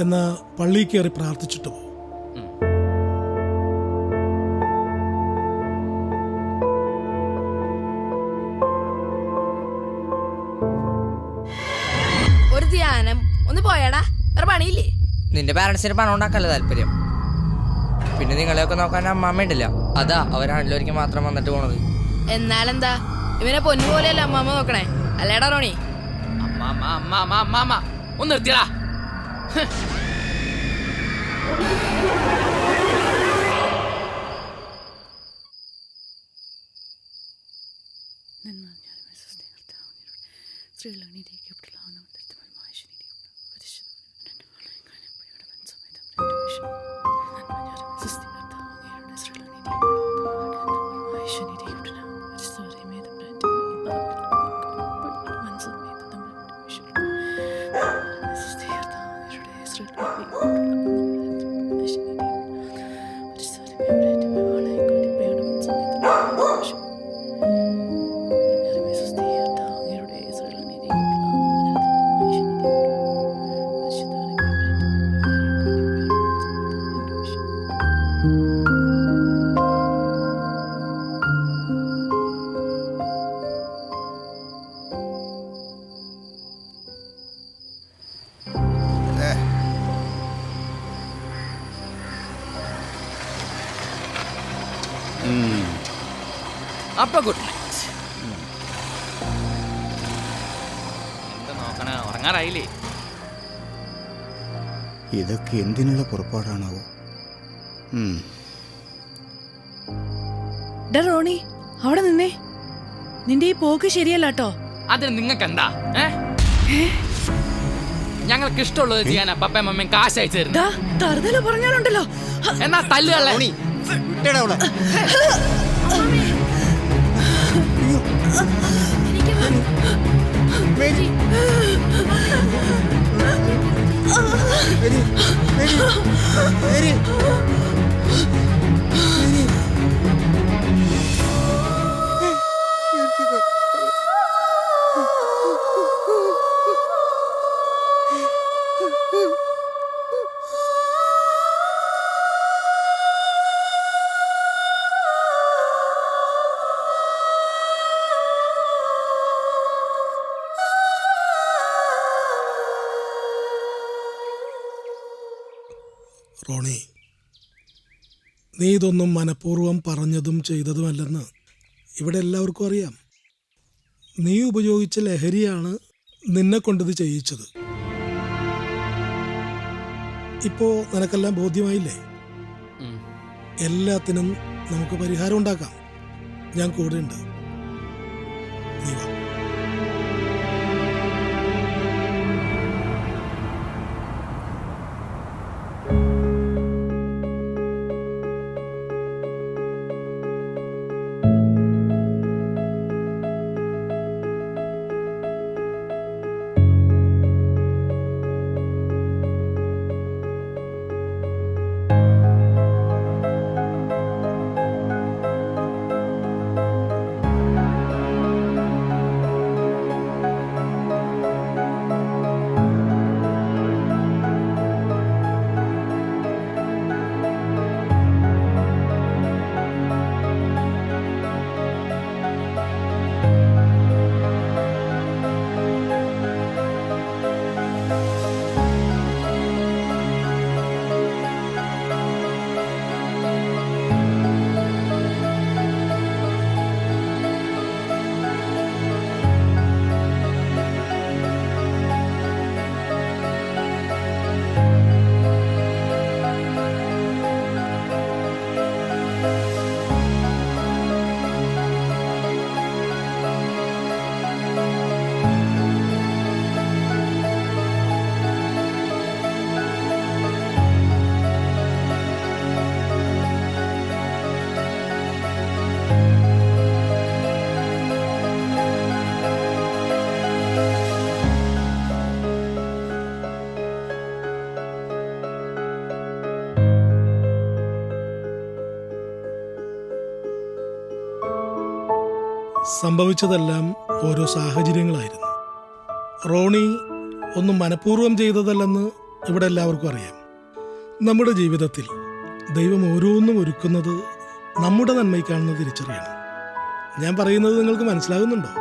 എന്നാ പള്ളിയിൽ കയറി പ്രാർത്ഥിച്ചിട്ട് പോ. ഒരു ധ്യാനം ഒന്ന് പോയാടാ, വേറെ പണിയില്ലേ? നിന്റെ പാരന്റ്സിന് പണം ഉണ്ടാക്കല്ലേ താല്പര്യം. പിന്നെ നിങ്ങളെയൊക്കെ നോക്കാൻ അമ്മാമ്മ ഉണ്ടല്ല, അതാ അവരാണ്ടിലൊരിക്കൽ മാത്രം വന്നിട്ട് പോണത്. എന്നാലെന്താ, ഇവനെ പൊന്നുപോലെയല്ല അമ്മാമ്മ നോക്കണേ, അല്ലേടാ റോണി? അമ്മാമ്മ ഒന്ന് നിർത്തിയടാ. അപ്പൊ ഗുഡ് നൈറ്റ്. എന്താ നോക്കണേ, ഉറങ്ങാറായില്ലേ? ഇതൊക്കെ എന്തിനുള്ള പുറപ്പാടാണാവോ? റോണി, അവിടെ നിന്നേ. നിന്റെ ഈ പോക്ക് ശരിയല്ല കേട്ടോ. അതിന് നിങ്ങൾക്ക് എന്താ? ഞങ്ങൾക്ക് ഇഷ്ടമുള്ളത് ചെയ്യാനാ പപ്പയും മമ്മയും കാശ് അയച്ചു തരുന്നത്. പറഞ്ഞാലുണ്ടല്ലോ, എന്നാ തല്ലുകളെ. റോണി, നീ ഇതൊന്നും മനഃപൂർവ്വം പറഞ്ഞതും ചെയ്തതുമല്ലെന്ന് ഇവിടെ എല്ലാവർക്കും അറിയാം. നീ ഉപയോഗിച്ച ലഹരിയാണ് നിന്നെ കൊണ്ടിത് ചെയ്യിച്ചത്. ഇപ്പോൾ നിനക്കെല്ലാം ബോധ്യമായില്ലേ? എല്ലാത്തിനും നമുക്ക് പരിഹാരം ഉണ്ടാക്കാം. ഞാൻ കൂടെയുണ്ട്. നീ വാ. സംഭവിച്ചതെല്ലാം ഓരോ സാഹചര്യങ്ങളായിരുന്നു. റോണി ഒന്നും മനഃപൂർവ്വം ചെയ്തതല്ലെന്ന് ഇവിടെ എല്ലാവർക്കും അറിയാം. നമ്മുടെ ജീവിതത്തിൽ ദൈവം ഓരോന്നും ഒരുക്കുന്നത് നമ്മുടെ നന്മയ്ക്കാണെന്ന് തിരിച്ചറിയണം. ഞാൻ പറയുന്നത് നിങ്ങൾക്ക് മനസ്സിലാകുന്നുണ്ടോ?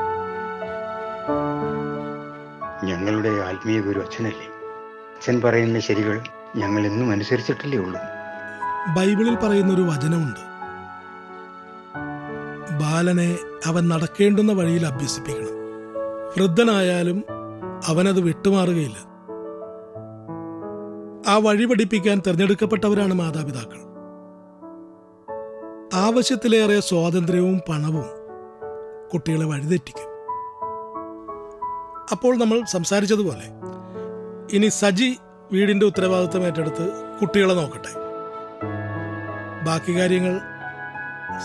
ഞങ്ങളുടെ ആത്മീയ ഗുരു അച്ഛനല്ലേ? അച്ഛൻ പറയുന്ന ശരികൾ ഞങ്ങൾ എന്നും അനുസരിച്ചിട്ടല്ലേ ഉള്ളൂ. ബൈബിളിൽ പറയുന്നൊരു വചനമുണ്ട്, ബാലനെ അവൻ നടക്കേണ്ടുന്ന വഴിയിൽ അഭ്യസിപ്പിക്കണം. വൃദ്ധനായാലും അവനത് വിട്ടുമാറുകയില്ല. ആ വഴി പഠിപ്പിക്കാൻ തിരഞ്ഞെടുക്കപ്പെട്ടവരാണ് മാതാപിതാക്കൾ. ആവശ്യത്തിലേറെ സ്വാതന്ത്ര്യവും പണവും കുട്ടികളെ വഴിതെറ്റിക്കും. അപ്പോൾ നമ്മൾ സംസാരിച്ചതുപോലെ ഇനി സജി വീടിന്റെ ഉത്തരവാദിത്വം ഏറ്റെടുത്ത് കുട്ടികളെ നോക്കട്ടെ. ബാക്കി കാര്യങ്ങൾ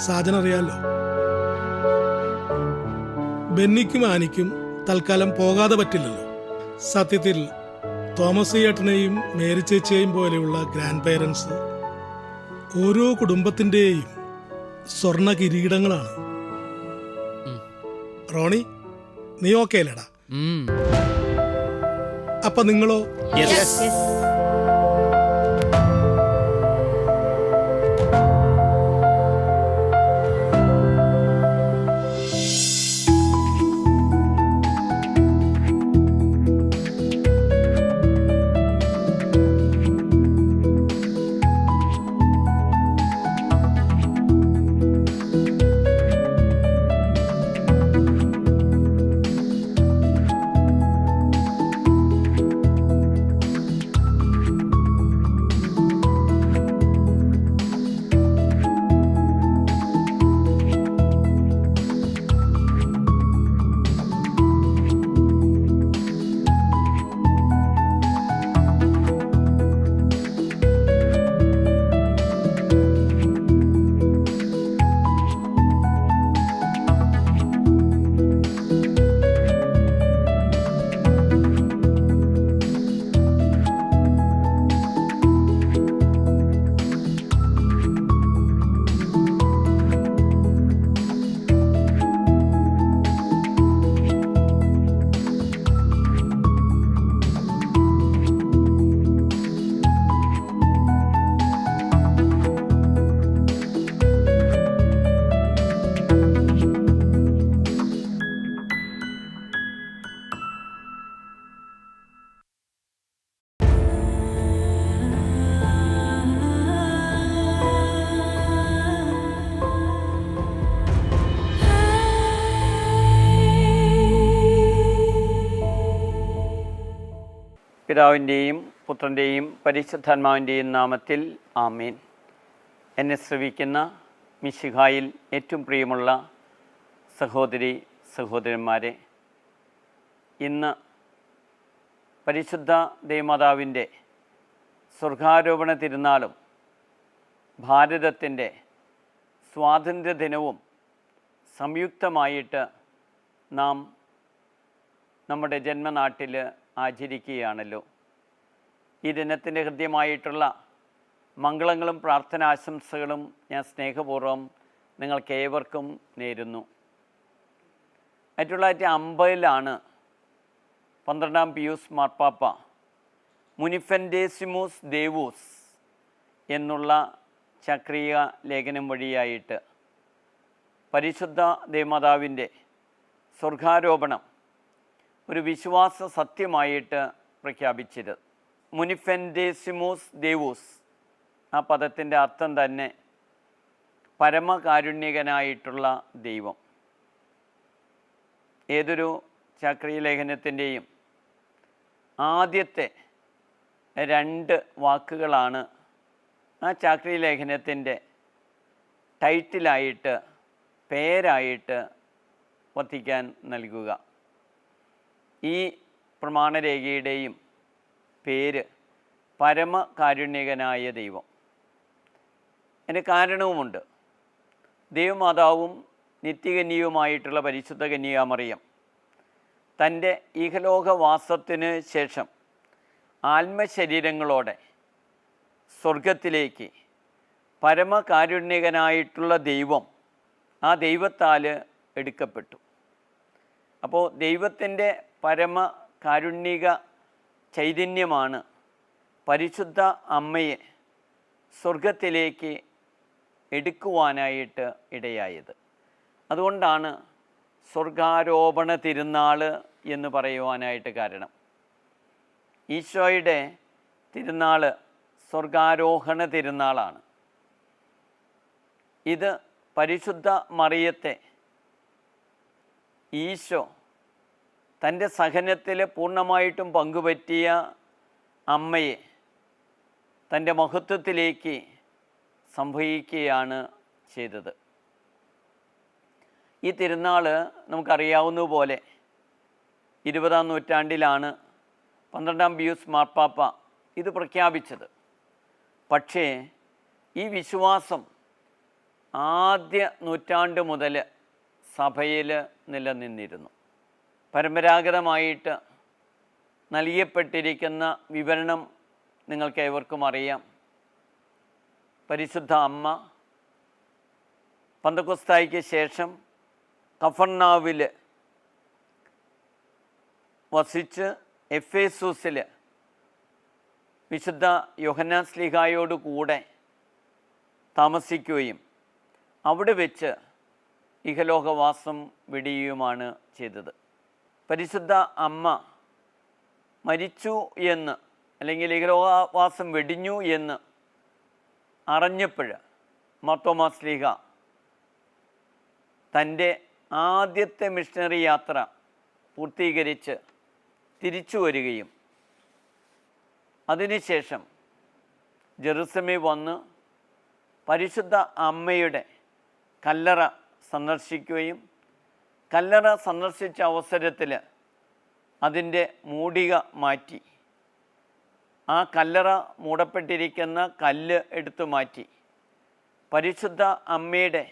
സാജനറിയാലോ. ബെന്നിക്കും ആനിക്കും തൽക്കാലം പോകാതെ പറ്റില്ലല്ലോ. സത്യത്തിൽ തോമസ് ഏട്ടനെയും മേരി ചേച്ചിയെയും പോലെയുള്ള ഗ്രാൻഡ് പേരൻസ് ഓരോ കുടുംബത്തിൻ്റെയും സ്വർണ്ണ കിരീടങ്ങളാണ്. റോണി, നീ ഓക്കെ അല്ലേടാ? അപ്പൊ നിങ്ങളോ? പിതാവിൻ്റെയും പുത്രൻ്റെയും പരിശുദ്ധാത്മാവിൻ്റെയും നാമത്തിൽ ആമേൻ. എന്നെ ശ്രവിക്കുന്ന മിശിഹായിൽ ഏറ്റവും പ്രിയമുള്ള സഹോദരി സഹോദരന്മാരെ, ഇന്ന് പരിശുദ്ധ ദേവമാതാവിൻ്റെ സ്വർഗാരോപണ തിരുനാളും ഭാരതത്തിൻ്റെ സ്വാതന്ത്ര്യദിനവും സംയുക്തമായിട്ട് നാം നമ്മുടെ ജന്മനാട്ടിൽ ആചരിക്കുകയാണല്ലോ. ഈ ദിനത്തിൻ്റെ ഹൃദ്യമായിട്ടുള്ള മംഗളങ്ങളും പ്രാർത്ഥനാശംസകളും ഞാൻ സ്നേഹപൂർവ്വം നിങ്ങൾക്കേവർക്കും നേരുന്നു. 1950 12-ാം പിയൂസ് മാർപ്പാപ്പ മുനിഫെൻഡേസിമൂസ് ദേവൂസ് എന്നുള്ള ചക്രീയ ലേഖനം വഴിയായിട്ട് പരിശുദ്ധ ദേവമാതാവിൻ്റെ സ്വർഗാരോപണം ഒരു വിശ്വാസ സത്യമായിട്ട് പ്രഖ്യാപിച്ചത്. മുനിഫെൻഡേസിമൂസ് ദേവൂസ്, ആ പദത്തിൻ്റെ അർത്ഥം തന്നെ പരമകാരുണ്യകനായിട്ടുള്ള ദൈവം. ഏതൊരു ചക്രീയ ലേഖനത്തിൻ്റെയും ആദ്യത്തെ 2 വാക്കുകളാണ് ആ ചക്രീയ ലേഖനത്തിൻ്റെ ടൈറ്റിലായിട്ട്, പേരായിട്ട് വത്തിക്കാൻ നൽകുക. ഈ പ്രമാണരേഖയുടെയും പേര് പരമകാരുണ്യകനായ ദൈവം. അതിന് കാരണവുമുണ്ട്. ദൈവമാതാവും നിത്യകന്യയുമായിട്ടുള്ള പരിശുദ്ധ കന്യകാമറിയം തൻ്റെ ഇഹലോകവാസത്തിന് ശേഷം ആത്മശരീരങ്ങളോടെ സ്വർഗത്തിലേക്ക് പരമകാരുണ്യകനായിട്ടുള്ള ദൈവം, ആ ദൈവത്താൽ എടുക്കപ്പെട്ടു. അപ്പോൾ ദൈവത്തിൻ്റെ പരമ കാരുണ്യക ചൈതന്യമാണ് പരിശുദ്ധ അമ്മയെ സ്വർഗത്തിലേക്ക് എടുക്കുവാനായിട്ട് ഇടയായത്. അതുകൊണ്ടാണ് സ്വർഗാരോപണ തിരുനാൾ എന്ന് പറയുവാനായിട്ട് കാരണം. ഈശോയുടെ തിരുനാൾ സ്വർഗാരോഹണ തിരുനാളാണ്. ഇത് പരിശുദ്ധ മറിയത്തെ ഈശോ തൻ്റെ സഹനത്തിൽ പൂർണ്ണമായിട്ടും പങ്കുപറ്റിയ അമ്മയെ തൻ്റെ മഹത്വത്തിലേക്ക് സംഭവിക്കുകയാണ് ചെയ്തത്. ഈ തിരുനാൾ നമുക്കറിയാവുന്നതുപോലെ 20-ാം നൂറ്റാണ്ടിലാണ് 12-ാം പിയൂസ് മാർപ്പാപ്പ ഇത് പ്രഖ്യാപിച്ചത്. പക്ഷേ ഈ വിശ്വാസം ആദ്യ നൂറ്റാണ്ട് മുതൽ സഭയിൽ നിലനിന്നിരുന്നു. പരമ്പരാഗതമായിട്ട് നൽകപ്പെട്ടിരിക്കുന്ന വിവരണം നിങ്ങൾക്ക് ഏവർക്കും അറിയാം. പരിശുദ്ധ അമ്മ പന്തക്കൊസ്തായ്ക്ക് ശേഷം കഫർനാവിൽ വസിച്ച് എഫേസൂസിൽ വിശുദ്ധ യോഹന്നാൻ ശ്ലീഹായോട് കൂടെ താമസിക്കുകയും അവിടെ വെച്ച് ഇഹലോകവാസം വെടിയുകയുമാണ് ചെയ്തത്. പരിശുദ്ധ അമ്മ മരിച്ചു എന്ന് അല്ലെങ്കിൽ ഇഹലോകവാസം വെടിഞ്ഞു എന്ന് അറിഞ്ഞപ്പോൾ മാർത്തോമാ ശ്ലീഹ തൻ്റെ ആദ്യത്തെ മിഷണറി യാത്ര പൂർത്തീകരിച്ച് തിരിച്ചു വരികയും അതിനുശേഷം ജെറുസലേമിൽ വന്ന് പരിശുദ്ധ അമ്മയുടെ കല്ലറ സന്ദർശിക്കുകയും കല്ലറ സന്ദർശിച്ച അവസരത്തിൽ അതിൻ്റെ മൂടിക മാറ്റി ആ കല്ലറ മൂടപ്പെട്ടിരിക്കുന്ന കല്ല് എടുത്തു മാറ്റി പരിശുദ്ധ അമ്മയുടെ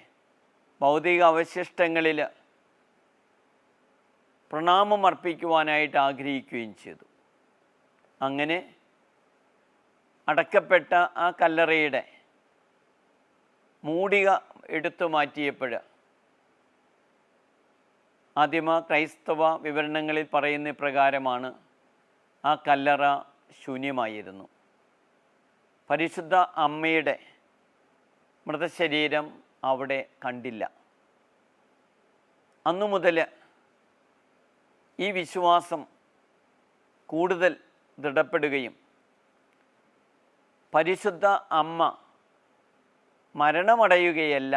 ഭൗതിക അവശിഷ്ടങ്ങളിൽ പ്രണാമം അർപ്പിക്കുവാനായിട്ട് ആഗ്രഹിക്കുകയും ചെയ്തു. അങ്ങനെ അടക്കപ്പെട്ട ആ കല്ലറയുടെ മൂടിക എടുത്തു മാറ്റിയപ്പോൾ ആദിമ ക്രൈസ്തവ വിവരണങ്ങളിൽ പറയുന്ന പ്രകാരമാണ് ആ കല്ലറ ശൂന്യമായിരുന്നു. പരിശുദ്ധ അമ്മയുടെ മൃതശരീരം അവിടെ കണ്ടില്ല. അന്നു മുതൽ ഈ വിശ്വാസം കൂടുതൽ ദൃഢപ്പെടുകയും പരിശുദ്ധ അമ്മ മരണമടയുകയല്ല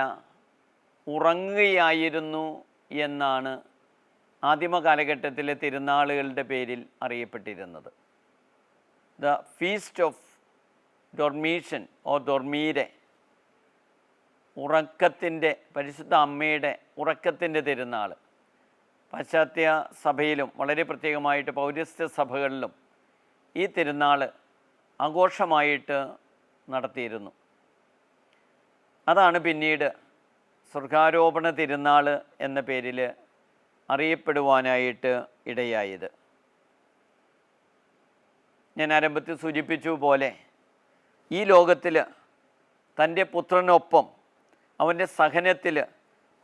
ഉറങ്ങുകയായിരുന്നു എന്നാണ് ആദിമ കാലഘട്ടത്തിലെ തിരുനാളുകളുടെ പേരിൽ അറിയപ്പെട്ടിരുന്നത്. ദ ഫീസ്റ്റ് ഓഫ് ഡോർമീഷൻ ഓർ ഡോർമീരെ, ഉറക്കത്തിൻ്റെ, പരിശുദ്ധ അമ്മയുടെ ഉറക്കത്തിൻ്റെ തിരുനാൾ. പാശ്ചാത്യ സഭയിലും വളരെ പ്രത്യേകമായിട്ട് പൗരസ്ത്യ സഭകളിലും ഈ തിരുനാൾ ആഘോഷമായിട്ട് നടത്തിയിരുന്നു. അതാണ് പിന്നീട് സ്വർഗാരോപണ തിരുനാൾ എന്ന പേരിൽ അറിയപ്പെടുവാനായിട്ട് ഇടയായത്. ഞാൻ ആരംഭത്തിൽ സൂചിപ്പിച്ചു പോലെ ഈ ലോകത്തിൽ തൻ്റെ പുത്രനൊപ്പം അവൻ്റെ സഹനത്തിൽ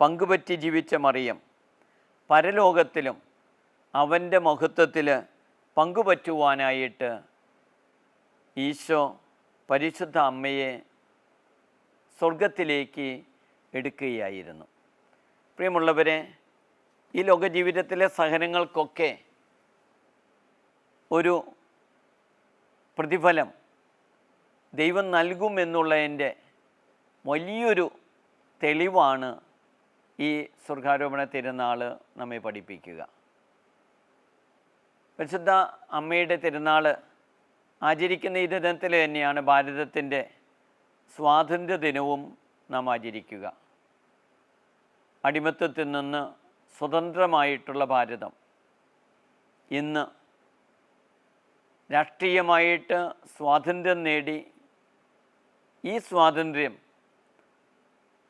പങ്കുപറ്റി ജീവിച്ച മറിയം പരലോകത്തിലും അവൻ്റെ മഹത്വത്തിൽ പങ്കുപറ്റുവാനായിട്ട് ഈശോ പരിശുദ്ധ അമ്മയെ സ്വർഗത്തിലേക്ക് എടുക്കുകയായിരുന്നു. പ്രിയമുള്ളവരെ, ഈ ലോകജീവിതത്തിലെ സഹനങ്ങൾക്കൊക്കെ ഒരു പ്രതിഫലം ദൈവം നൽകുമെന്നുള്ളതിൻ്റെ വലിയൊരു തെളിവാണ് ഈ സ്വർഗാരോപണ തിരുനാൾ നമ്മെ പഠിപ്പിക്കുക. പരിശുദ്ധ അമ്മയുടെ തിരുനാൾ ആചരിക്കുന്ന ഈ ദിനത്തിൽ തന്നെയാണ് ഭാരതത്തിൻ്റെ സ്വാതന്ത്ര്യ ദിനവും നാം ആചരിക്കുക. അടിമത്തത്തിൽ നിന്ന് സ്വതന്ത്രമായിട്ടുള്ള ഭാരതം ഇന്ന് രാഷ്ട്രീയമായിട്ട് സ്വാതന്ത്ര്യം നേടി ഈ സ്വാതന്ത്ര്യം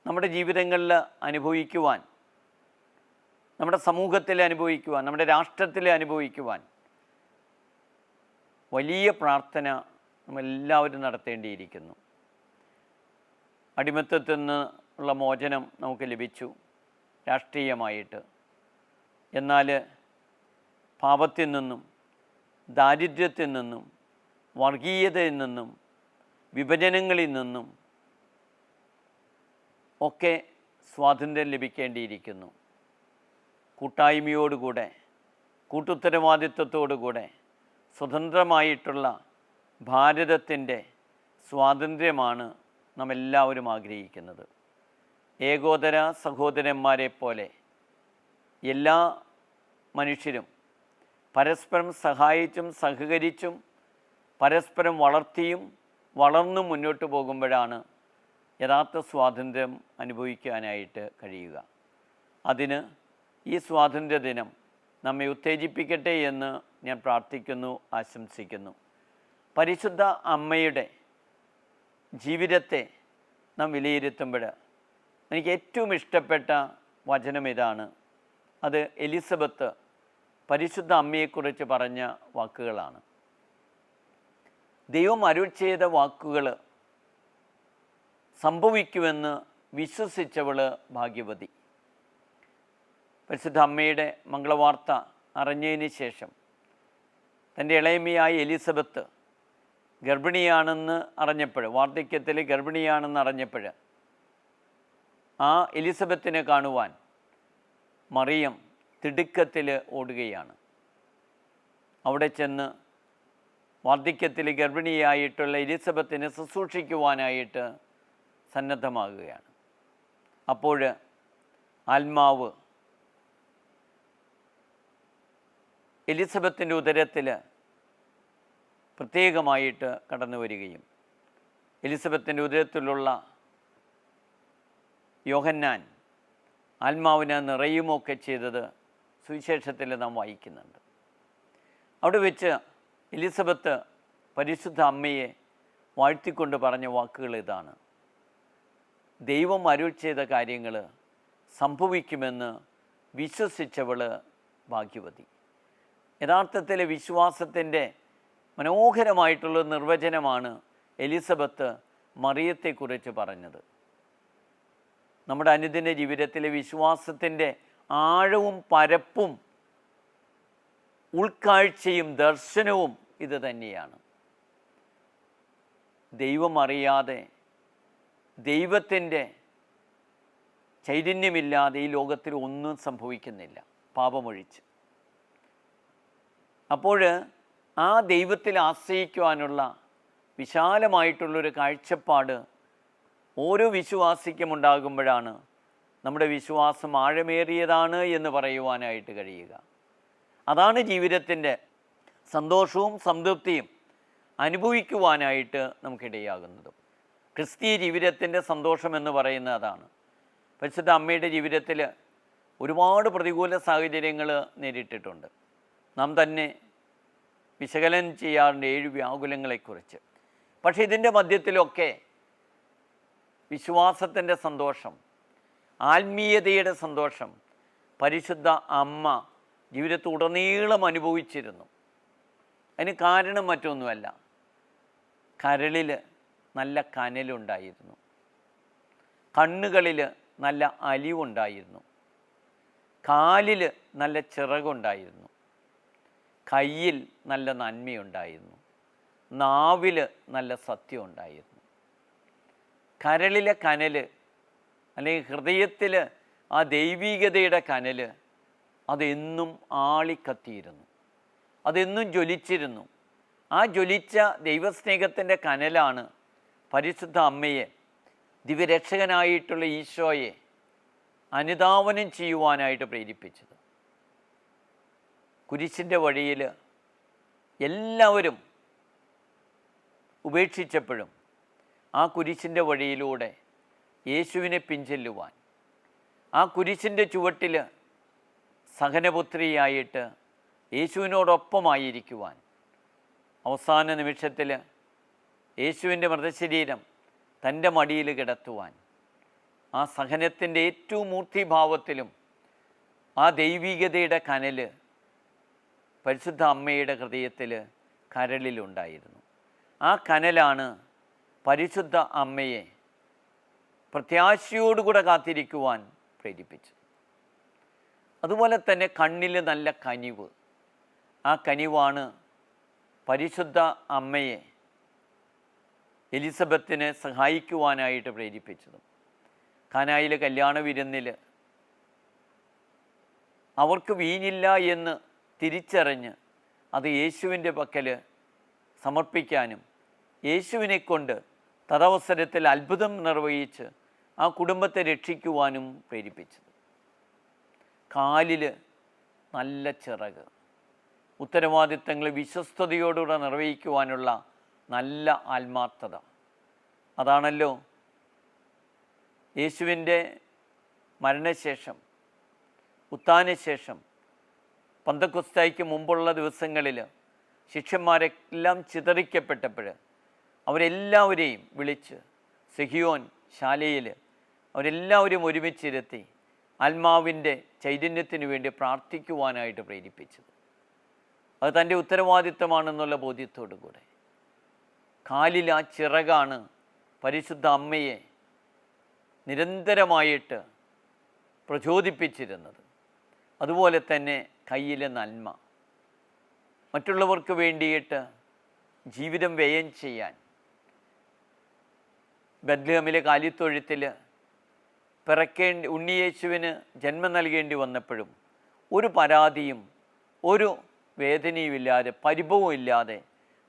നമ്മുടെ ജീവിതങ്ങളിൽ അനുഭവിക്കുവാൻ, നമ്മുടെ സമൂഹത്തിൽ അനുഭവിക്കുവാൻ, നമ്മുടെ രാഷ്ട്രത്തിൽ അനുഭവിക്കുവാൻ വലിയ പ്രാർത്ഥന നമ്മളെല്ലാവരും നടത്തേണ്ടിയിരിക്കുന്നു. അടിമത്തത്തിൽ നിന്നുള്ള മോചനം നമുക്ക് ലഭിച്ചു. രാഷ്ട്രീയമായിട്ട്. എന്നാൽ പാപത്തിൽ നിന്നും, ദാരിദ്ര്യത്തിൽ നിന്നും, വർഗീയതയിൽ നിന്നും, വിഭജനങ്ങളിൽ നിന്നും ഒക്കെ സ്വാതന്ത്ര്യം ലഭിക്കേണ്ടിയിരിക്കുന്നു. കൂട്ടായ്മയോടുകൂടെ, കൂട്ടുത്തരവാദിത്വത്തോടുകൂടെ സ്വതന്ത്രമായിട്ടുള്ള ഭാരതത്തിൻ്റെ സ്വാതന്ത്ര്യമാണ് നാം എല്ലാവരും ആഗ്രഹിക്കുന്നത്. ഏകോദര സഹോദരന്മാരെ പോലെ എല്ലാ മനുഷ്യരും പരസ്പരം സഹായിച്ചും സഹകരിച്ചും പരസ്പരം വളർത്തിയും വളർന്നും മുന്നോട്ട് പോകുമ്പോഴാണ് യഥാർത്ഥ സ്വാതന്ത്ര്യം അനുഭവിക്കാനായിട്ട് കഴിയുക. അതിന് ഈ സ്വാതന്ത്ര്യ ദിനം നമ്മെ ഉത്തേജിപ്പിക്കട്ടെ എന്ന് ഞാൻ പ്രാർത്ഥിക്കുന്നു, ആശംസിക്കുന്നു. പരിശുദ്ധ അമ്മയുടെ ജീവിതത്തെ നാം വിലയിരുത്തുമ്പോൾ എനിക്ക് ഏറ്റവും ഇഷ്ടപ്പെട്ട വചനം ഇതാണ്. അത് എലിസബത്ത് പരിശുദ്ധ അമ്മയെക്കുറിച്ച് പറഞ്ഞ വാക്കുകളാണ്. ദൈവം അരുൾ ചെയ്ത വാക്കുകൾ സംഭവിക്കുമെന്ന് വിശ്വസിച്ചവൾ ഭാഗ്യവതി. പരിശുദ്ധ അമ്മയുടെ മംഗളവാർത്ത അറിഞ്ഞതിന് ശേഷം തൻ്റെ ഇളയമയായ എലിസബത്ത് ഗർഭിണിയാണെന്ന് അറിഞ്ഞപ്പോൾ, വാർദ്ധക്യത്തിൽ ഗർഭിണിയാണെന്ന് അറിഞ്ഞപ്പോൾ ആ എലിസബത്തിനെ കാണുവാൻ മറിയം തിടുക്കത്തിൽ ഓടുകയാണ്. അവിടെ ചെന്ന് വാർദ്ധക്യത്തിൽ ഗർഭിണിയായിട്ടുള്ള എലിസബത്തിനെ ശുശ്രൂഷിക്കുവാനായിട്ട് സന്നദ്ധമാകുകയാണ്. അപ്പോൾ ആത്മാവ് എലിസബത്തിൻ്റെ ഉദരത്തിൽ പ്രത്യേകമായിട്ട് കടന്നു വരികയും എലിസബത്തിൻ്റെ ഉദരത്തിലുള്ള യോഹന്നാൻ ആത്മാവിനെ നിറയുമൊക്കെ ചെയ്തത് സുവിശേഷത്തിൽ നാം വായിക്കുന്നുണ്ട്. അവിടെ വെച്ച് എലിസബത്ത് പരിശുദ്ധ അമ്മയെ വാഴ്ത്തിക്കൊണ്ട് പറഞ്ഞ വാക്കുകൾ ഇതാണ്: ദൈവം അരുൾ ചെയ്ത കാര്യങ്ങൾ സംഭവിക്കുമെന്ന് വിശ്വസിച്ചവൾ ഭാഗ്യവതി. യഥാർത്ഥത്തിലെ വിശ്വാസത്തിൻ്റെ മനോഹരമായിട്ടുള്ള നിർവചനമാണ് എലിസബത്ത് മറിയത്തെക്കുറിച്ച് പറഞ്ഞത്. നമ്മുടെ അനുദിന ജീവിതത്തിലെ വിശ്വാസത്തിൻ്റെ ആഴവും പരപ്പും ഉൾക്കാഴ്ചയും ദർശനവും ഇത് തന്നെയാണ്. ദൈവം അറിയാതെ, ദൈവത്തിൻ്റെ ചൈതന്യമില്ലാതെ ഈ ലോകത്തിൽ ഒന്നും സംഭവിക്കുന്നില്ല, പാപമൊഴിച്ച്. അപ്പോൾ ആ ദൈവത്തിൽ ആശ്രയിക്കുവാനുള്ള വിശാലമായിട്ടുള്ളൊരു കാഴ്ചപ്പാട് ഓരോ വിശ്വാസിക്കും ഉണ്ടാകുമ്പോഴാണ് നമ്മുടെ വിശ്വാസം ആഴമേറിയതാണ് എന്ന് പറയുവാനായിട്ട് കഴിയുക. അതാണ് ജീവിതത്തിൻ്റെ സന്തോഷവും സംതൃപ്തിയും അനുഭവിക്കുവാനായിട്ട് നമുക്കിടയാകുന്നതും. ക്രിസ്തീയ ജീവിതത്തിൻ്റെ സന്തോഷം എന്ന് പറയുന്നത് അതാണ്. പരിശുദ്ധ അമ്മയുടെ ജീവിതത്തിൽ ഒരുപാട് പ്രതികൂല സാഹചര്യങ്ങൾ നേരിട്ടിട്ടുണ്ട്. നാം തന്നെ വിശകലനം ചെയ്യാറുണ്ട് 7 വ്യാകുലങ്ങളെക്കുറിച്ച്. പക്ഷേ ഇതിൻ്റെ മധ്യത്തിലൊക്കെ വിശ്വാസത്തിൻ്റെ സന്തോഷം, ആത്മീയതയുടെ സന്തോഷം പരിശുദ്ധ അമ്മ ജീവിതത്തിലുടനീളം അനുഭവിച്ചിരുന്നു. അതിന് കാരണം മറ്റൊന്നുമല്ല, കരളിൽ നല്ല കനലുണ്ടായിരുന്നു, കണ്ണുകളിൽ നല്ല അലിവുണ്ടായിരുന്നു, കാലിൽ നല്ല ചിറകുണ്ടായിരുന്നു, കയ്യിൽ നല്ല നന്മയുണ്ടായിരുന്നു, നാവിൽ നല്ല സത്യം ഉണ്ടായിരുന്നു. കരളിലെ കനൽ അല്ലെങ്കിൽ ഹൃദയത്തിൽ ആ ദൈവീകതയുടെ കനൽ അതെന്നും ആളിക്കത്തിയിരുന്നു, അതെന്നും ജ്വലിച്ചിരുന്നു. ആ ജ്വലിച്ച ദൈവസ്നേഹത്തിൻ്റെ കനലാണ് പരിശുദ്ധ അമ്മയെ, ദിവ്യരക്ഷകനായിട്ടുള്ള ഈശോയെ അനുധാവനം ചെയ്യുവാനായിട്ട് പ്രേരിപ്പിച്ചത്. കുരിശിൻ്റെ വഴിയിൽ എല്ലാവരും ഉപേക്ഷിച്ചപ്പോഴും ആ കുരിശിൻ്റെ വഴിയിലൂടെ യേശുവിനെ പിൻചെല്ലുവാൻ, ആ കുരിശിൻ്റെ ചുവട്ടിൽ സഹനപുത്രിയായിട്ട് യേശുവിനോടൊപ്പമായിരിക്കുവാൻ, അവസാന നിമിഷത്തിൽ യേശുവിൻ്റെ മൃതശരീരം തൻ്റെ മടിയിൽ കിടത്തുവാൻ, ആ സഹനത്തിൻ്റെ ഏറ്റവും മൂർത്തിഭാവത്തിലും ആ ദൈവികതയുടെ കനൽ പരിശുദ്ധ അമ്മയുടെ ഹൃദയത്തിൽ കരളിലുണ്ടായിരുന്നു. ആ കനലാണ് പരിശുദ്ധ അമ്മയെ പ്രത്യാശയോടുകൂടെ കാത്തിരിക്കുവാൻ പ്രേരിപ്പിച്ചു. അതുപോലെ തന്നെ കണ്ണിൽ നല്ല കനിവ്. ആ കനിവാണ് പരിശുദ്ധ അമ്മയെ എലിസബത്തിനെ സഹായിക്കുവാനായിട്ട് പ്രേരിപ്പിച്ചതും. കാനായിലെ കല്യാണ വിരുന്നിൽ അവർക്ക് വീഞ്ഞില്ല എന്ന് തിരിച്ചറിഞ്ഞ് അത് യേശുവിൻ്റെ പക്കൽ സമർപ്പിക്കാനും യേശുവിനെ കൊണ്ട് തദവസരത്തിൽ അത്ഭുതം നിർവഹിച്ച് ആ കുടുംബത്തെ രക്ഷിക്കുവാനും പ്രേരിപ്പിച്ചത്. കാലിൽ നല്ല ചിറക്, ഉത്തരവാദിത്തങ്ങൾ വിശ്വസ്തയോടുകൂടെ നിർവഹിക്കുവാനുള്ള നല്ല ആത്മാർത്ഥത. അതാണല്ലോ യേശുവിൻ്റെ മരണശേഷം, ഉത്ഥാനശേഷം, പന്തക്കുസ്തായ്ക്ക് മുമ്പുള്ള ദിവസങ്ങളിൽ ശിഷ്യന്മാരെല്ലാം ചിതറിക്കപ്പെട്ടപ്പോൾ അവരെല്ലാവരെയും വിളിച്ച് സിഹിയോൻ ശാലയിൽ അവരെല്ലാവരും ഒരുമിച്ചിരുത്തി ആത്മാവിൻ്റെ ചൈതന്യത്തിന് വേണ്ടി പ്രാർത്ഥിക്കുവാനായിട്ട് പ്രേരിപ്പിച്ചത്. അത് തൻ്റെ ഉത്തരവാദിത്തമാണെന്നുള്ള ബോധ്യത്തോടു കൂടെ കാലിൽ ആ ചിറകാണ് പരിശുദ്ധ അമ്മയെ നിരന്തരമായിട്ട് പ്രചോദിപ്പിച്ചിരുന്നത്. അതുപോലെ തന്നെ കയ്യിലെ നന്മ, മറ്റുള്ളവർക്ക് വേണ്ടിയിട്ട് ജീവിതം വ്യയം ചെയ്യാൻ. ബത്ലഹേമിലെ കാലിത്തൊഴുത്തിൽ ഉണ്ണിയേശുവിന് ജന്മം നൽകേണ്ടി വന്നപ്പോഴും ഒരു പരാതിയും ഒരു വേദനയുമില്ലാതെ, പരിഭവവും ഇല്ലാതെ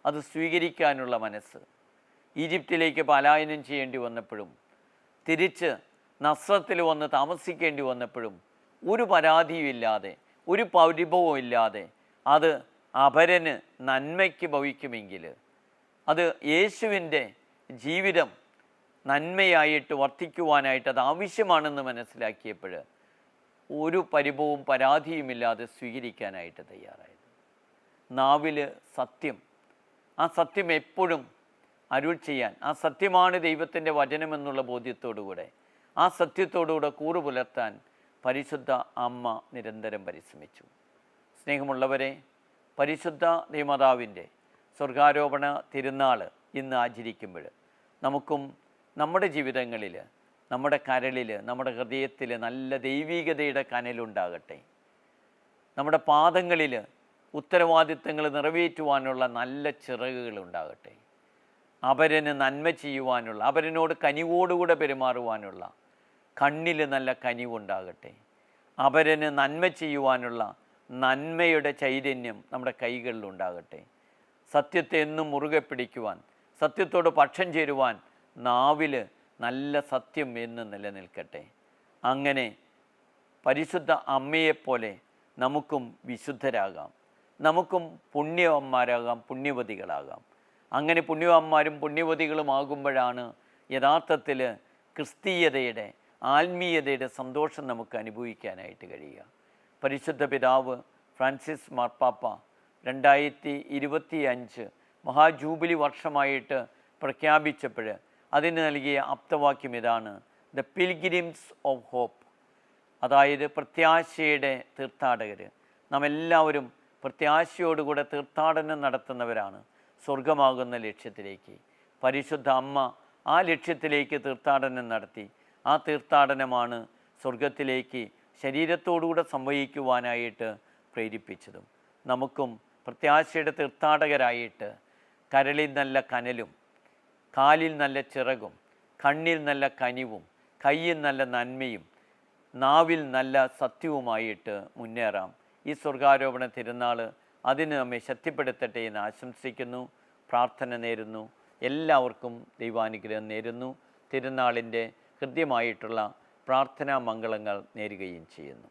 അത് സ്വീകരിക്കാനുള്ള മനസ്സ്. ഈജിപ്തിലേക്ക് പലായനം ചെയ്യേണ്ടി വന്നപ്പോഴും തിരിച്ച് നസ്രത്തിൽ വന്ന് താമസിക്കേണ്ടി വന്നപ്പോഴും ഒരു പരാതിയുമില്ലാതെ, ഒരു പരിഭവവും ഇല്ലാതെ അത് അപരന് നന്മയ്ക്ക് ഭവിക്കുമെങ്കിൽ, അത് യേശുവിൻ്റെ ജീവിതം നന്മയായിട്ട് വർത്തിക്കുവാനായിട്ട് അത് ആവശ്യമാണെന്ന് മനസ്സിലാക്കിയപ്പോൾ ഒരു പരിഭവവും പരാതിയുമില്ലാതെ സ്വീകരിക്കാനായിട്ട് തയ്യാറായത്. നാവിൽ സത്യം, ആ സത്യം എപ്പോഴും അരുൾ ചെയ്യാൻ, ആ സത്യമാണ് ദൈവത്തിൻ്റെ വചനമെന്നുള്ള ബോധ്യത്തോടുകൂടെ, ആ സത്യത്തോടുകൂടെ കൂറു പുലർത്താൻ പരിശുദ്ധ അമ്മ നിരന്തരം പരിശ്രമിച്ചു. സ്നേഹമുള്ളവരെ, പരിശുദ്ധ ദൈവമാതാവിൻ്റെ സ്വർഗാരോപണ തിരുനാൾ ഇന്ന് ആചരിക്കുമ്പോൾ നമുക്കും നമ്മുടെ ജീവിതങ്ങളിൽ, നമ്മുടെ കരളിൽ, നമ്മുടെ ഹൃദയത്തിൽ നല്ല ദൈവികതയുടെ കനലുണ്ടാകട്ടെ. നമ്മുടെ പാദങ്ങളിൽ ഉത്തരവാദിത്തങ്ങൾ നിറവേറ്റുവാനുള്ള നല്ല ചിറകുകൾ ഉണ്ടാകട്ടെ. അപരന് നന്മ ചെയ്യുവാനുള്ള, അപരനോട് കനിവോടുകൂടെ പെരുമാറുവാനുള്ള കണ്ണിൽ നല്ല കനിവുണ്ടാകട്ടെ. അപരന് നന്മ ചെയ്യുവാനുള്ള നന്മയുടെ ചൈതന്യം നമ്മുടെ കൈകളിലുണ്ടാകട്ടെ. സത്യത്തെ എന്നും മുറുകെ പിടിക്കുവാൻ, സത്യത്തോട് പക്ഷം ചേരുവാൻ നാവിൽ നല്ല സത്യം എന്ന് നിലനിൽക്കട്ടെ. അങ്ങനെ പരിശുദ്ധ അമ്മയെപ്പോലെ നമുക്കും വിശുദ്ധരാകാം, നമുക്കും പുണ്യവന്മാരാകാം, പുണ്യവതികളാകാം. അങ്ങനെ പുണ്യവന്മാരും പുണ്യവതികളുമാകുമ്പോഴാണ് യഥാർത്ഥത്തിൽ ക്രിസ്തീയതയുടെ, ആത്മീയതയുടെ സന്തോഷം നമുക്ക് അനുഭവിക്കാനായിട്ട് കഴിയുക. പരിശുദ്ധ പിതാവ് ഫ്രാൻസിസ് മാർപ്പാപ്പ 2025 മഹാജൂബിലി വർഷമായിട്ട് പ്രഖ്യാപിച്ചപ്പോൾ അതിന് നൽകിയ ആപ്തവാക്യം ഇതാണ്: ദ പിൽഗ്രിംസ് ഓഫ് ഹോപ്പ്, അതായത് പ്രത്യാശയുടെ തീർത്ഥാടകർ. നാം എല്ലാവരും പ്രത്യാശയോടുകൂടെ തീർത്ഥാടനം നടത്തുന്നവരാണ് സ്വർഗമാകുന്ന ലക്ഷ്യത്തിലേക്ക്. പരിശുദ്ധ അമ്മ ആ ലക്ഷ്യത്തിലേക്ക് തീർത്ഥാടനം നടത്തി. ആ തീർത്ഥാടനമാണ് സ്വർഗത്തിലേക്ക് ശരീരത്തോടുകൂടെ സംവഹിക്കുവാനായിട്ട് പ്രേരിപ്പിച്ചതും. നമുക്കും പ്രത്യാശയുടെ തീർത്ഥാടകരായിട്ട് കരളിൽ നല്ല കനലും, കാലിൽ നല്ല ചിറകും, കണ്ണിൽ നല്ല കനിവും, കയ്യിൽ നല്ല നന്മയും, നാവിൽ നല്ല സത്യവുമായിട്ട് മുന്നേറാം. ഈ സ്വർഗാരോപണ തിരുനാൾ അതിന് നമ്മെ ശക്തിപ്പെടുത്തട്ടെ എന്ന് ആശംസിക്കുന്നു, പ്രാർത്ഥന നേരുന്നു. എല്ലാവർക്കും ദൈവാനുഗ്രഹം നേരുന്നു. തിരുനാളിൻ്റെ ഹൃദ്യമായിട്ടുള്ള പ്രാർത്ഥനാ മംഗളങ്ങൾ നേരുകയും ചെയ്യുന്നു.